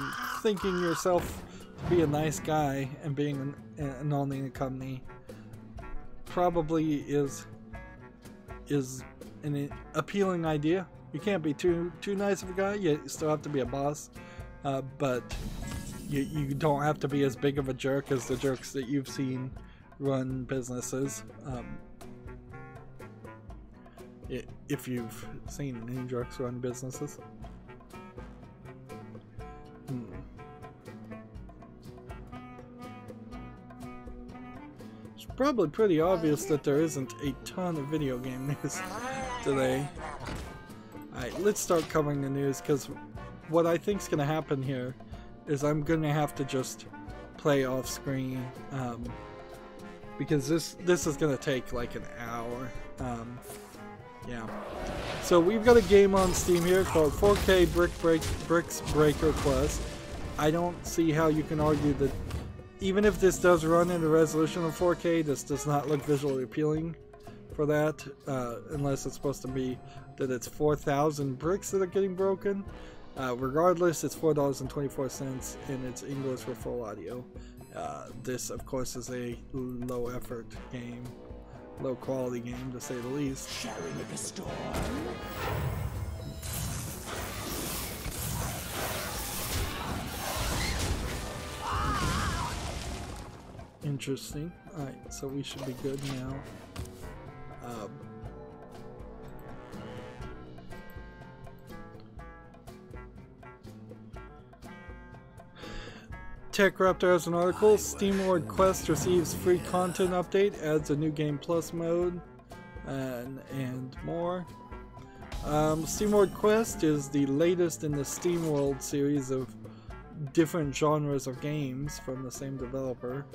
thinking yourself to be a nice guy and being and owning a company probably is an appealing idea. You can't be too nice of a guy. You still have to be a boss, but you don't have to be as big of a jerk as the jerks that you've seen run businesses. If you've seen any jerks run businesses. It's probably pretty obvious that there isn't a ton of video game news today. Alright, let's start covering the news, because what I think is going to happen here is I'm going to have to just play off screen, because this is going to take like an hour. Yeah. So we've got a game on Steam here called 4K Bricks Breaker Plus. I don't see how you can argue that even if this does run in a resolution of 4K, this does not look visually appealing for that, unless it's supposed to be that it's 4,000 bricks that are getting broken. Regardless, it's $4.24 and it's English for full audio. This, of course, is a low effort game, low quality game to say the least. Shall we make a storm? Interesting. Alright, so we should be good now. Tech Raptor has an article. SteamWorld Quest receives free content update, adds a new Game Plus mode, and more. SteamWorld Quest is the latest in the SteamWorld series of different genres of games from the same developer.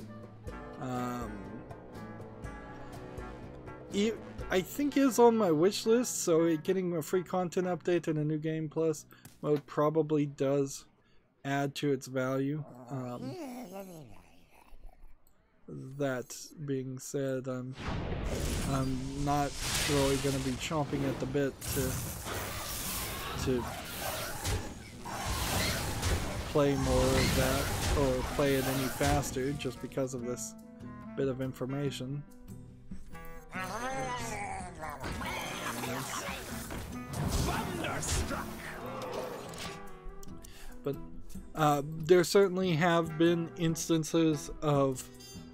I think it's on my wish list, so getting a free content update and a new Game Plus mode probably does add to its value. That being said, I'm not really going to be chomping at the bit to play more of that or play it any faster just because of this bit of information. But there certainly have been instances of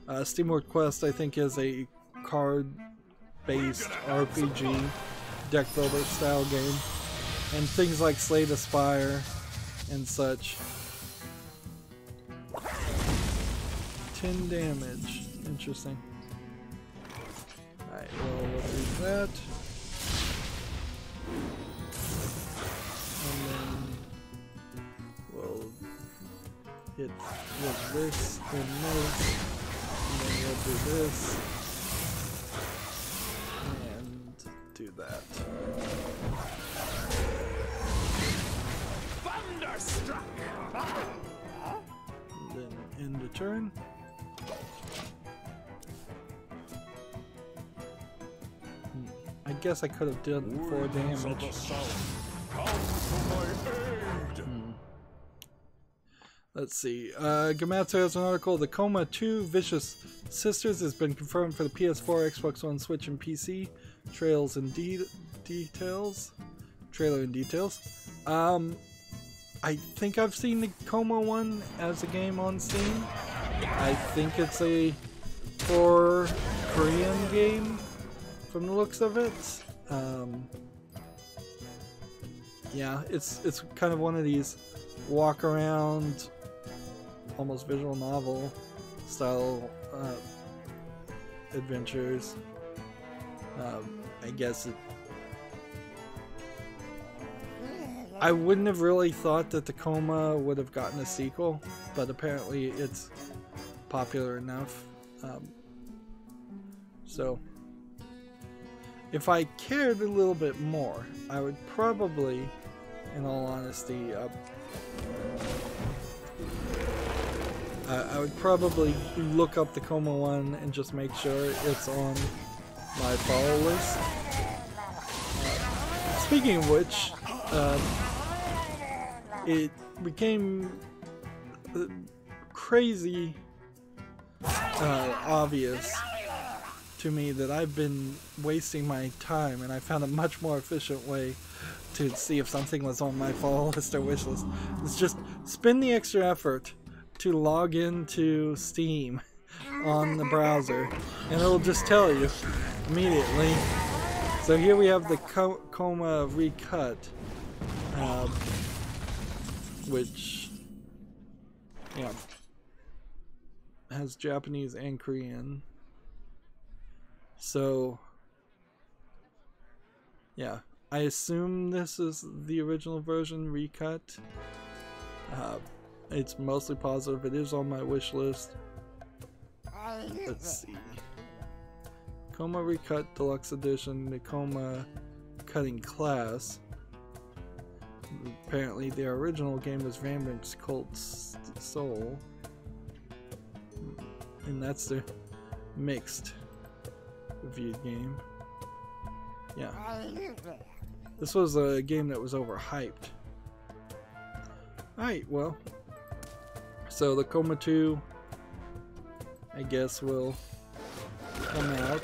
SteamWorld Quest, I think, is a card-based RPG deck builder style game, and things like Slay the Spire and such. 10 damage. Interesting. Alright, well, we'll do that. And then we'll hit with this and this. And then we'll do this. And do that. Thunderstruck! And then end the turn. I guess I could have done 4 damage. Let's see. Gamatsu has an article. The Coma 2 Vicious Sisters has been confirmed for the PS4, Xbox One, Switch, and PC. Trailer and details. I think I've seen the Coma one as a game on Steam. I think it's a horror Korean game from the looks of it. Yeah, it's kind of one of these walk around, almost visual novel style adventures. I guess I wouldn't have really thought that the Coma would have gotten a sequel, but apparently it's popular enough. So if I cared a little bit more, I would probably, in all honesty, I would probably look up the Coma one and just make sure it's on my follow list. Speaking of which, it became crazy obvious to me that I've been wasting my time, and I found a much more efficient way to see if something was on my follow list or wish list. It's just spend the extra effort to log into Steam on the browser, and it'll just tell you immediately. So here we have the Coma Recut, which, yeah, has Japanese and Korean. So yeah, I assume this is the original version recut. It's mostly positive. It is on my wish list. Let's see. Coma Recut Deluxe Edition, the Coma Cutting Class. Apparently their original game was Vampir's Cult Soul. And that's the mixed reviewed game. Yeah. This was a game that was overhyped. Alright, well. So the Coma 2, I guess, will come out.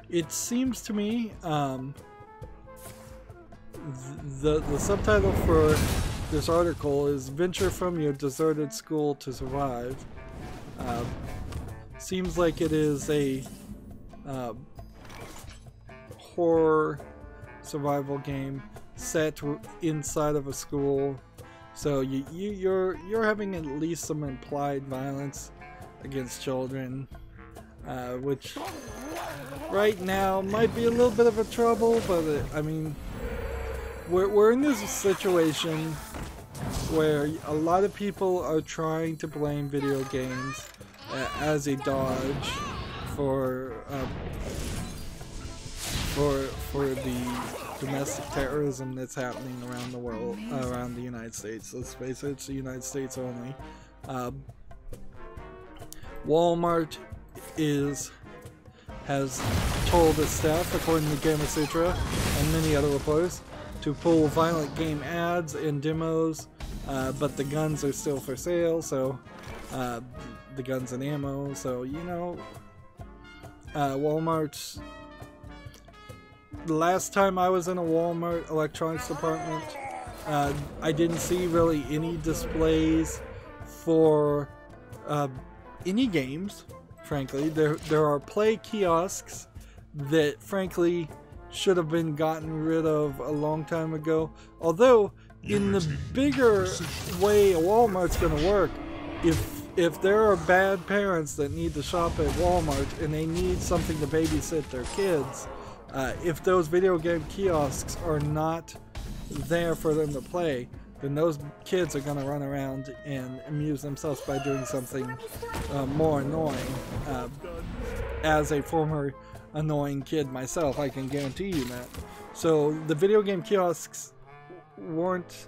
It seems to me the subtitle for this article is "Venture from Your Deserted School to Survive." seems like it is a horror survival game set inside of a school. So you're having at least some implied violence against children, which right now might be a little bit of a trouble, but I mean, we're in this situation where a lot of people are trying to blame video games as a dodge for the domestic terrorism that's happening around the world, around the United States. Let's face it, it's the United States only. Walmart has told its staff, according to Gamasutra and many other reports, to pull violent game ads and demos, but the guns are still for sale, so the guns and ammo, so you know, Walmart's. The last time I was in a Walmart electronics department, I didn't see really any displays for any games, frankly. There are play kiosks that frankly should have been gotten rid of a long time ago. Although, in the bigger way a Walmart's going to work, if there are bad parents that need to shop at Walmart and they need something to babysit their kids, if those video game kiosks are not there for them to play, then those kids are going to run around and amuse themselves by doing something more annoying. As a former annoying kid myself, I can guarantee you that. So the video game kiosks weren't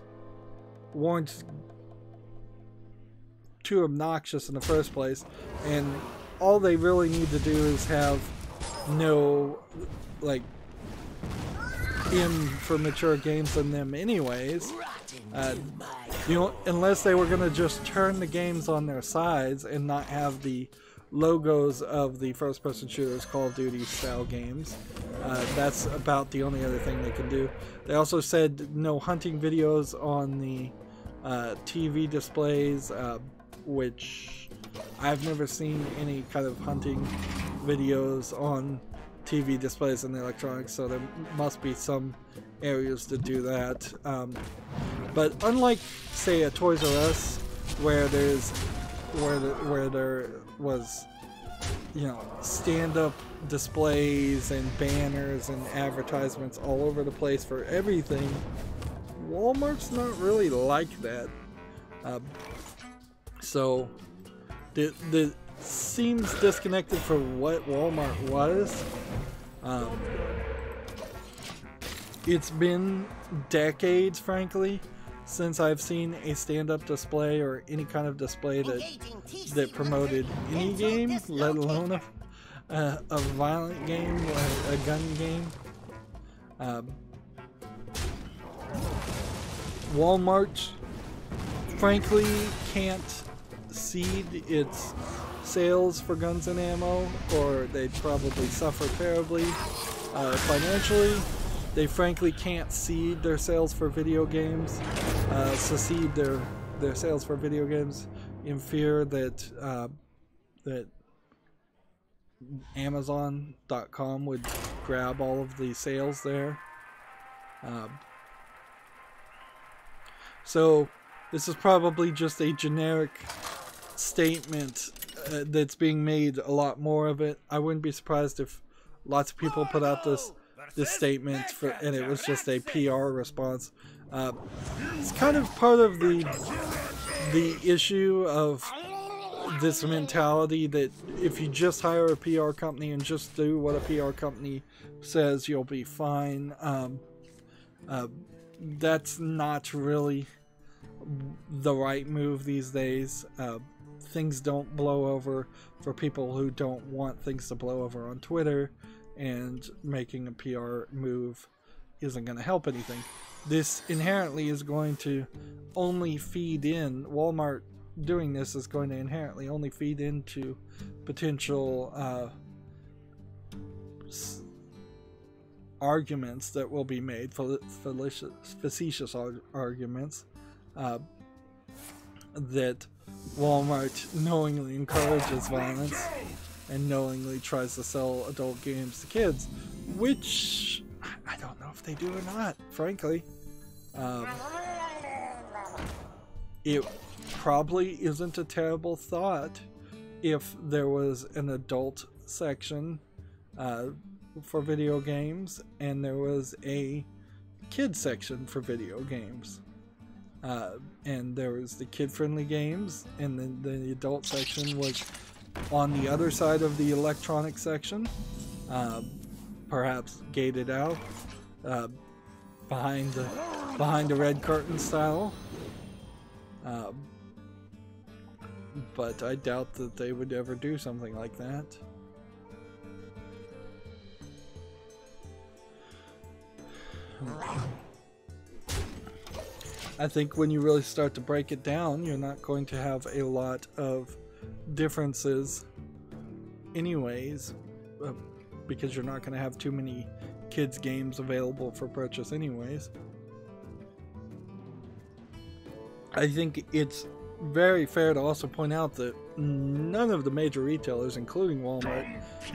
too obnoxious in the first place, and all they really need to do is have no like for mature games in them anyways. You know, unless they were gonna just turn the games on their sides and not have the logos of the first-person shooters, Call of Duty style games. That's about the only other thing they can do. They also said no hunting videos on the TV displays, which I've never seen any kind of hunting videos on TV displays in the electronics, so there must be some areas to do that. But unlike, say, a Toys R Us, where there was, you know, stand-up displays and banners and advertisements all over the place for everything, Walmart's not really like that. So the seems disconnected from what Walmart was. It's been decades, frankly, since I've seen a stand-up display or any kind of display that promoted any game, let alone a violent game or a gun game. Walmart, frankly, can't seed its sales for guns and ammo, or they'd probably suffer terribly financially. They frankly can't seed their sales for video games, secede their sales for video games in fear that that Amazon.com would grab all of the sales there. So this is probably just a generic statement that's being made, a lot more of it. I wouldn't be surprised if lots of people put out this statement and it was just a PR response. It's kind of part of the issue of this mentality that if you just hire a PR company and just do what a PR company says, you'll be fine. That's not really the right move these days. Things don't blow over for people who don't want things to blow over on Twitter, and making a PR move isn't going to help anything. This inherently is going to only feed in, Walmart doing this is going to inherently only feed into potential arguments that will be made, facetious arguments, that Walmart knowingly encourages violence. and knowingly tries to sell adult games to kids, which I don't know if they do or not, frankly. It probably isn't a terrible thought if there was an adult section for video games and there was a kid section for video games. And there was the kid-friendly games, and then the adult section was on the other side of the electronic section, perhaps gated out, behind the red curtain style. But I doubt that they would ever do something like that. I think when you really start to break it down, you're not going to have a lot of differences anyways, because you're not going to have too many kids games available for purchase anyways. I think it's very fair to also point out that none of the major retailers, including Walmart,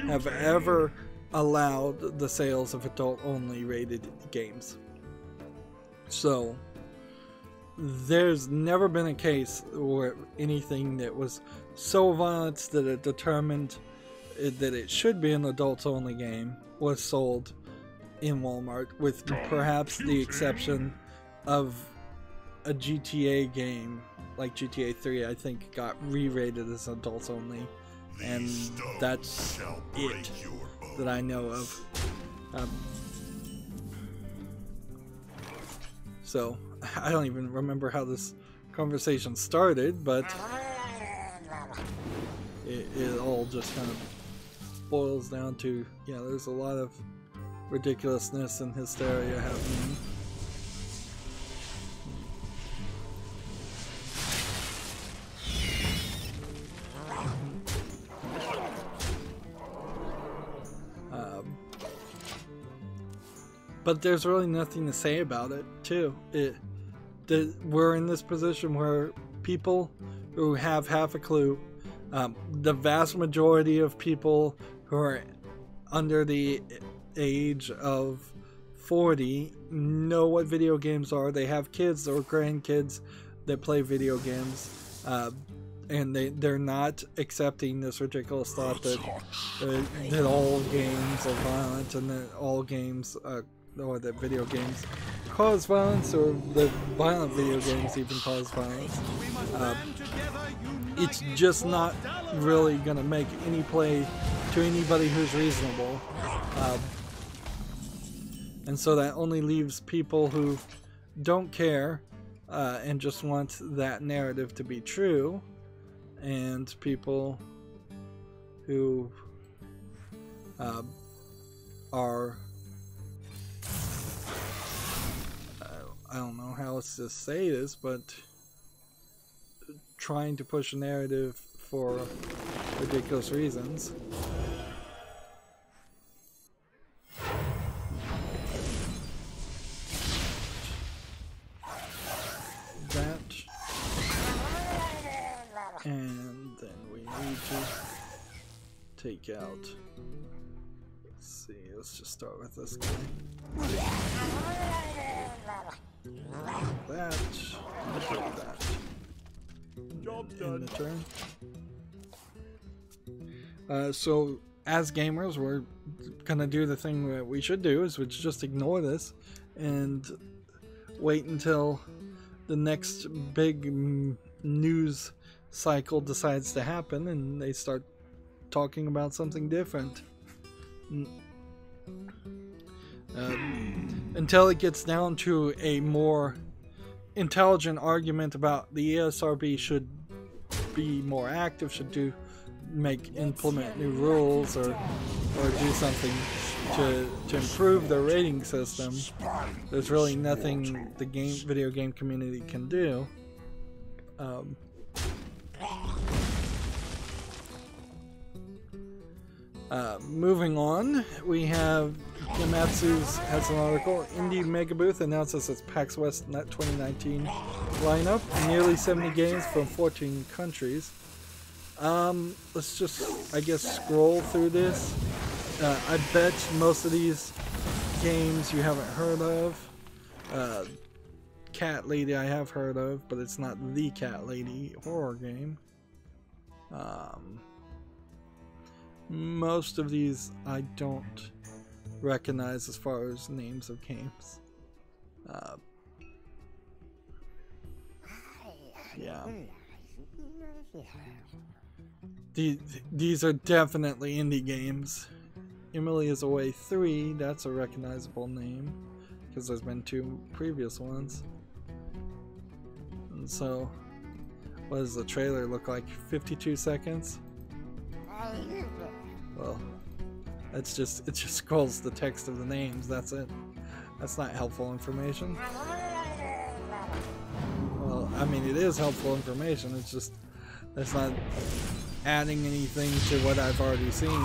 have ever allowed the sales of adult-only rated games. So there's never been a case where anything that was so violent that it determined that it should be an adults-only game was sold in Walmart, with perhaps the exception of a GTA game, like GTA 3, I think got re-rated as adults only, and that's it that I know of. So I don't even remember how this conversation started, but it all just kind of boils down to, you know, there's a lot of ridiculousness and hysteria happening. But there's really nothing to say about it, too. We're in this position where people who have half a clue, the vast majority of people who are under the age of 40 know what video games are. They have kids or grandkids that play video games, and they're not accepting this ridiculous thought that all games are violent and that all games or that video games cause violence, or that violent video games even cause violence. It's just not really going to make any play to anybody who's reasonable. And so that only leaves people who don't care and just want that narrative to be true, and people who are, I don't know how else to say this, but trying to push a narrative for ridiculous reasons. That. And then we need to take out, let's see, let's just start with this guy. That. Job's done. In the turn. So as gamers, we're gonna do the thing that we should do, is which just ignore this and wait until the next big news cycle decides to happen and they start talking about something different. Until it gets down to a more intelligent argument about the ESRB should be more active, should implement new rules or do something to improve the rating system. There's really nothing the video game community can do. Moving on, we have Gematsu's has an article. Indie Mega Booth announces its PAX West 2019 lineup. Nearly 70 games from 14 countries. Let's just, I guess, scroll through this. I bet most of these games you haven't heard of. Cat Lady I have heard of, but it's not the Cat Lady horror game. Most of these I don't recognize as far as names of games. Yeah. These are definitely indie games. Emily is Away 3, that's a recognizable name because there's been 2 previous ones. And so, what does the trailer look like? 52 seconds? Well, it just scrolls the text of the names, that's it. That's not helpful information. Well, I mean, it is helpful information, it's just, that's not adding anything to what I've already seen.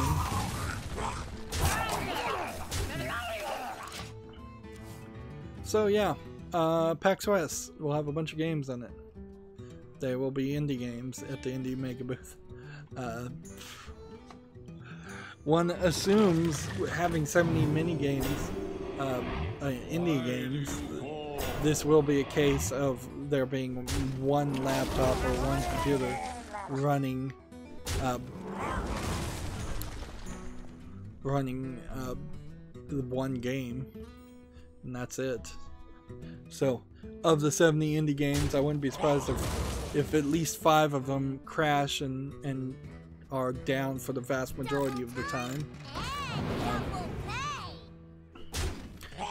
So yeah, PAX West will have a bunch of games in it. They will be indie games at the Indie Mega Booth. One assumes having so many mini games, indie games, this will be a case of there being one laptop or one computer running the one game, and that's it. So, of the 70 indie games, I wouldn't be surprised if at least 5 of them crash and are down for the vast majority of the time.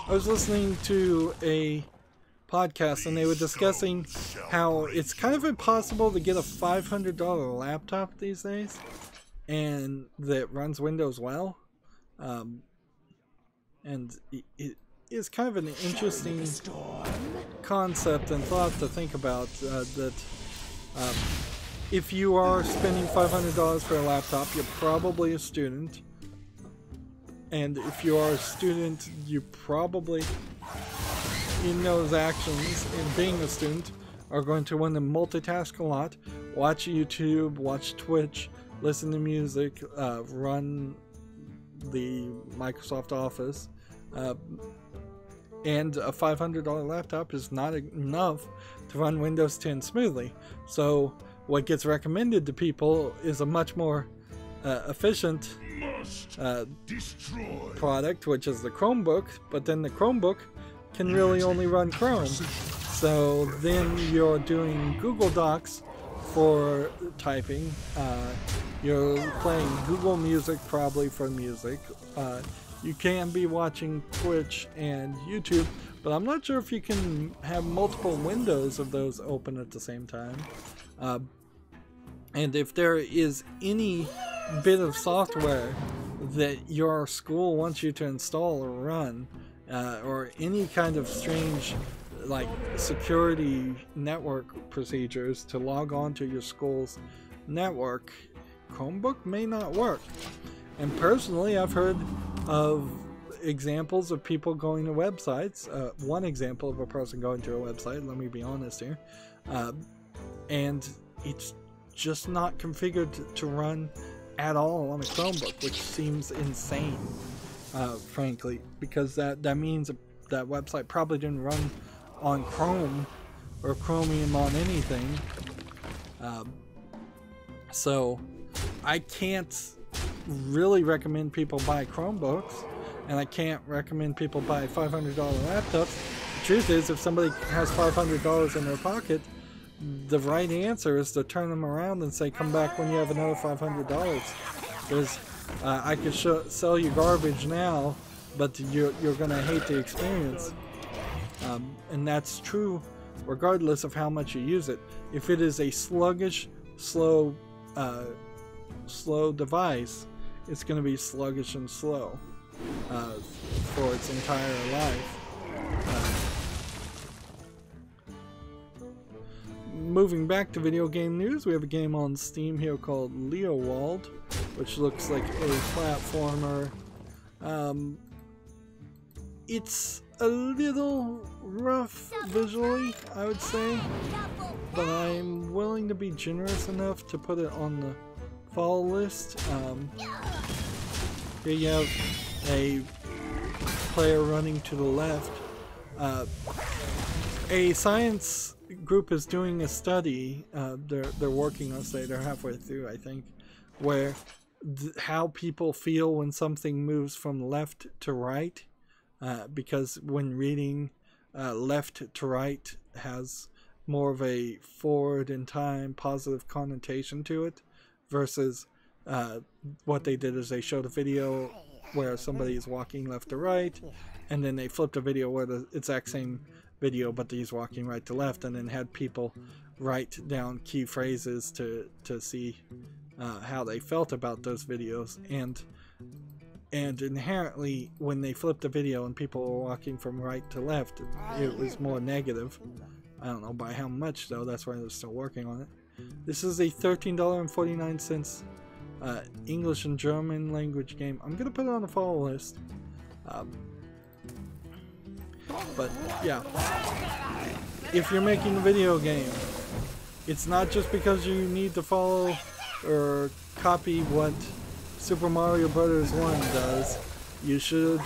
I was listening to a podcast and they were discussing how it's kind of impossible to get a $500 laptop these days and that runs Windows well. And it is kind of an interesting concept and thought to think about, that if you are spending $500 for a laptop, you're probably a student. And if you are a student, you probably, in those actions, in being a student, are going to want to multitask a lot, watch YouTube, watch Twitch, listen to music, run the Microsoft Office, and a $500 laptop is not enough to run Windows 10 smoothly. So what gets recommended to people is a much more efficient product, which is the Chromebook, but then the Chromebook can really only run Chrome. So then you're doing Google Docs for typing, you're playing Google Music probably for music, you can be watching Twitch and YouTube, but I'm not sure if you can have multiple windows of those open at the same time. And if there is any bit of software that your school wants you to install or run, or any kind of strange like security network procedures to log on to your school's network, Chromebook may not work. And personally, I've heard of examples of people going to websites. One example of a person going to a website, let me be honest here, and it's just not configured to run at all on a Chromebook, which seems insane, frankly, because that means that website probably didn't run on Chrome or Chromium on anything. So I can't really recommend people buy Chromebooks, and I can't recommend people buy $500 laptops. The truth is, if somebody has $500 in their pocket, the right answer is to turn them around and say, come back when you have another $500. Because I could sell you garbage now, but you're going to hate the experience. And that's true regardless of how much you use it. If it is a sluggish, slow device, it's going to be sluggish and slow for its entire life. Moving back to video game news, we have a game on Steam here called Leowald, which looks like a platformer. It's a little rough visually, I would say, but I'm willing to be generous enough to put it on follow list. Here you have a player running to the left. A science group is doing a study. They're working on it. They're halfway through, I think, where how people feel when something moves from left to right, because when reading, left to right has more of a forward in time positive connotation to it, versus what they did is they showed a video where somebody is walking left to right, and then they flipped a video where the exact same video but he's walking right to left, and then had people write down key phrases to see how they felt about those videos. And inherently, when they flipped the video and people were walking from right to left, it was more negative. I don't know by how much though, that's why they're still working on it. This is a $13.49 English and German language game. I'm gonna put it on the follow list. But yeah, if you're making a video game, it's not just because you need to follow or copy what Super Mario Brothers 1 does. You should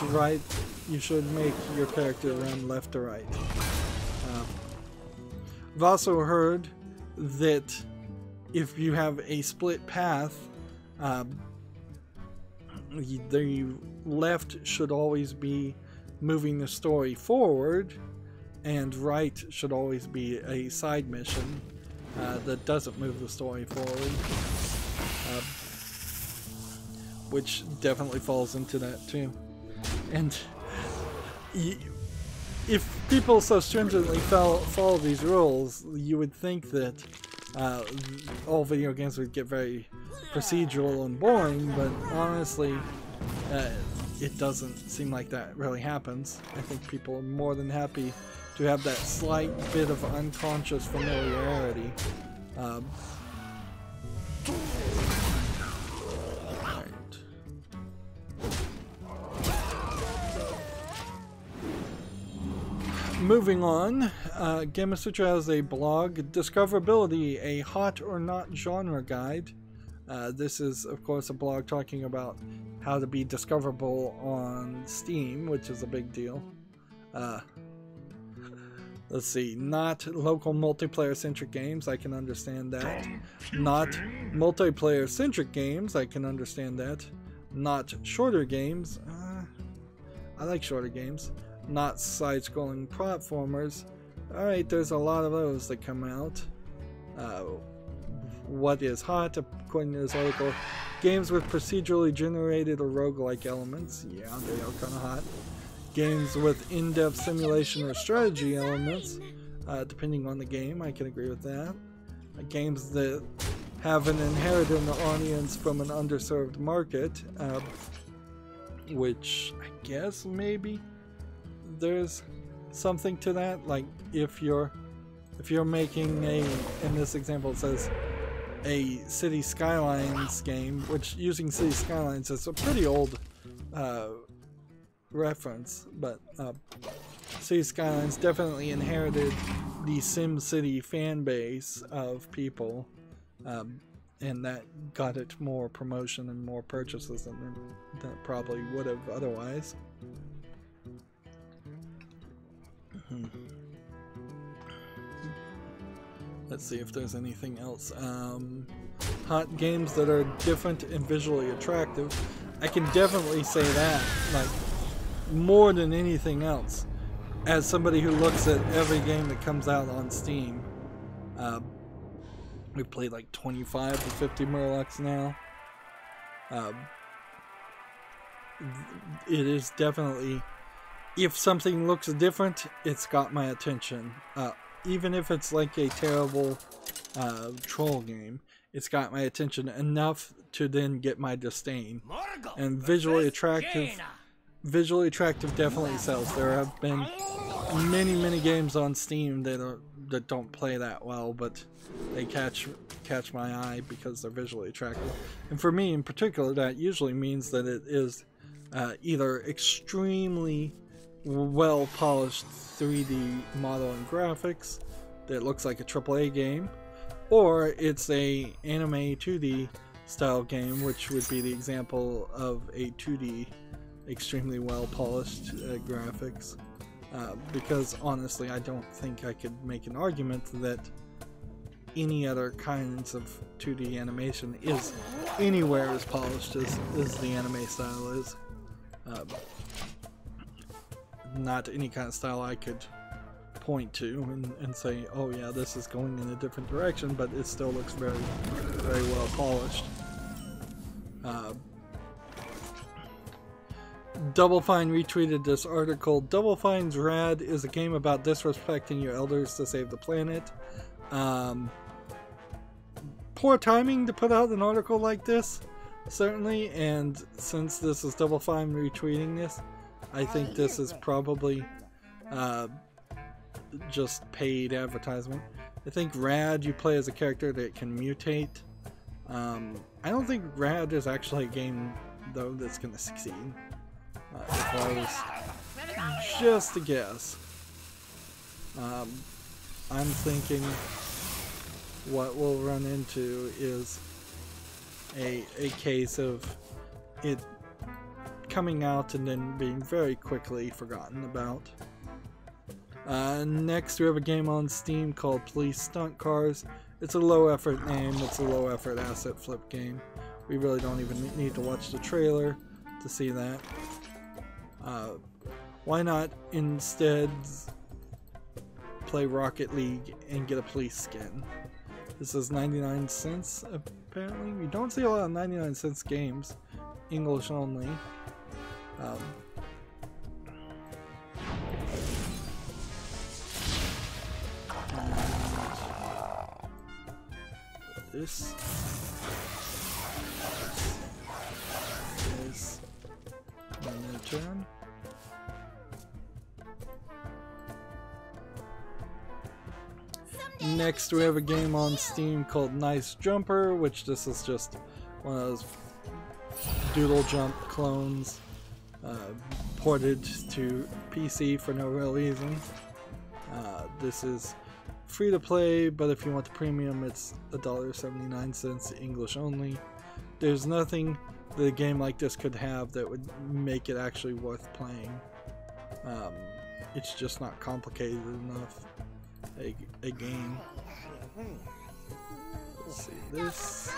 make your character run left to right. I've also heard that if you have a split path, the left should always be moving the story forward, and right should always be a side mission that doesn't move the story forward, which definitely falls into that too. And if people so stringently follow these rules, you would think that all video games would get very procedural and boring, but honestly, it doesn't seem like that really happens. I think people are more than happy to have that slight bit of unconscious familiarity. Moving on, Gamma Sutra has a blog, Discoverability, a hot or not genre guide. This is, of course, a blog talking about how to be discoverable on Steam, which is a big deal. Let's see, not local multiplayer-centric games, I can understand that. Not multiplayer-centric games, I can understand that. Not shorter games, I like shorter games. Not side-scrolling platformers. Alright, there's a lot of those that come out. What is hot, according to this article? Games with procedurally generated or roguelike elements. Yeah, they are kind of hot. Games with in-depth simulation or strategy elements. Depending on the game, I can agree with that. Games that have an inherited audience from an underserved market. Which, I guess, maybe there's something to that. Like if you're making a, in this example it says a City Skylines game, which using City Skylines is a pretty old reference, but City Skylines definitely inherited the SimCity fan base of people, and that got it more promotion and more purchases than it probably would have otherwise. Let's see if there's anything else. Hot games that are different and visually attractive. I can definitely say that, like, more than anything else. As somebody who looks at every game that comes out on Steam, we played like 25 to 50 Murlocs now. It is definitely, if something looks different, it's got my attention. Even if it's like a terrible troll game, it's got my attention enough to then get my disdain. And visually attractive definitely sells. There have been many games on Steam that don't play that well, but they catch my eye because they're visually attractive. And for me in particular, that usually means that it is either extremely well polished 3D model and graphics that looks like a AAA game, or it's a anime 2D style game, which would be the example of a 2D extremely well polished graphics. Because honestly, I don't think I could make an argument that any other kinds of 2D animation is anywhere as polished as the anime style is. Not any kind of style I could point to and say, oh yeah, this is going in a different direction, but it still looks very, very well polished. Double Fine retweeted this article. Double Fine's Rad is a game about disrespecting your elders to save the planet. Poor timing to put out an article like this, certainly, and since this is Double Fine retweeting this, I think this is probably just paid advertisement. I think Rad, you play as a character that can mutate. I don't think Rad is actually a game, though, that's going to succeed. If I was just a guess. I'm thinking what we'll run into is a case of it coming out and then being very quickly forgotten about. Next we have a game on Steam called Police Stunt Cars. It's a low effort name, it's a low effort asset flip game. We really don't even need to watch the trailer to see that. Why not instead play Rocket League and get a police skin? This is 99 cents apparently. We don't see a lot of 99 cents games, English only. This, and then turn. Next we have a game on Steam called Nice Jumper, which this is just one of those Doodle Jump clones ported to PC for no real reason. This is free to play, but if you want the premium, it's $1.79, English only. There's nothing that a game like this could have that would make it actually worth playing. It's just not complicated enough. A game. Let's see this.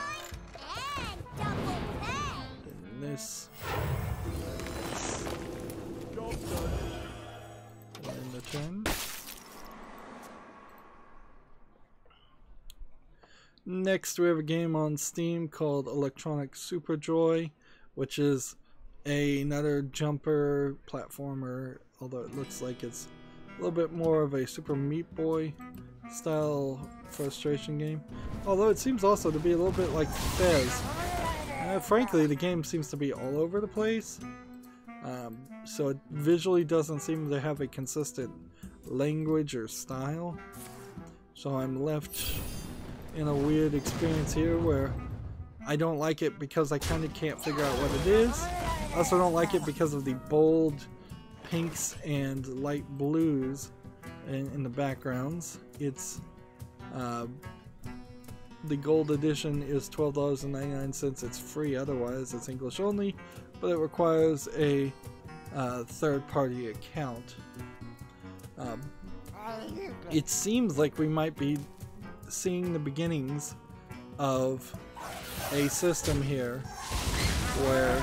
And this. And then the turn. Next we have a game on Steam called Electronic Super Joy, which is another jumper platformer, although it looks like it's a little bit more of a Super Meat Boy style frustration game. Although it seems also to be a little bit like Fez. Frankly, the game seems to be all over the place. So it visually doesn't seem to have a consistent language or style. So I'm left in a weird experience here where I don't like it because I kind of can't figure out what it is. I also don't like it because of the bold pinks and light blues in the backgrounds. It's the gold edition is $12.99. It's free otherwise. It's English only, but it requires a third-party account. It seems like we might be seeing the beginnings of a system here where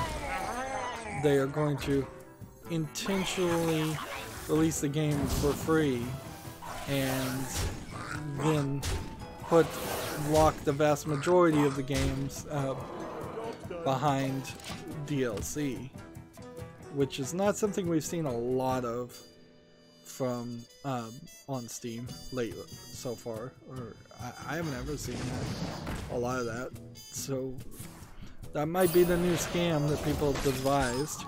they are going to intentionally release the game for free and then lock the vast majority of the games behind DLC, which is not something we've seen a lot of from on Steam lately so far, or I haven't ever seen a lot of that. So that might be the new scam that people have devised.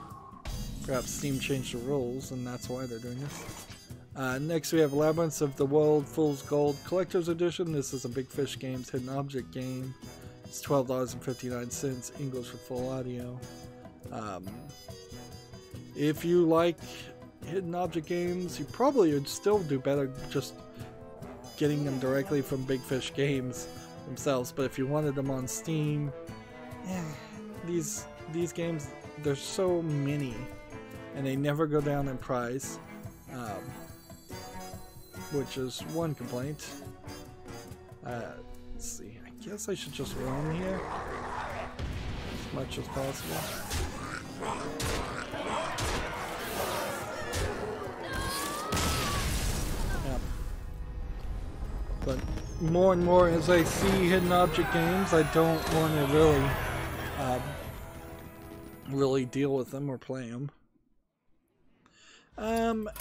Perhaps Steam changed the rules and that's why they're doing this. Next we have Labyrinths of the World Fool's Gold Collector's Edition. This is a Big Fish Games hidden object game. It's $12.59, English with full audio. If you like hidden object games, you probably would still do better just getting them directly from Big Fish Games themselves, but if you wanted them on Steam, these games, there's so many, and they never go down in price, which is one complaint. Let's see. I guess I should just run here as much as possible. Yeah. But more and more as I see hidden object games, I don't want to really deal with them or play them.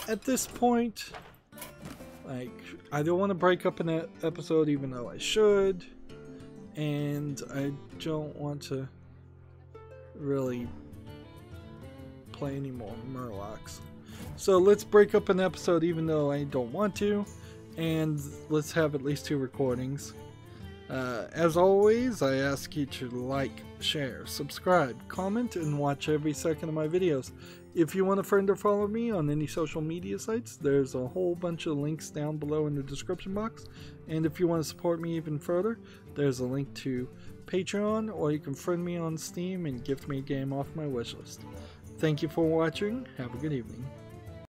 At this point, like, I don't want to break up an episode even though I should, and I don't want to really play any more Murlocs. So let's break up an episode even though I don't want to, and let's have at least 2 recordings. As always, I ask you to like, share, subscribe, comment, and watch every second of my videos. If you want to friend or follow me on any social media sites, there's a whole bunch of links down below in the description box. And if you want to support me even further, there's a link to Patreon, or you can friend me on Steam and gift me a game off my wishlist. Thank you for watching. Have a good evening.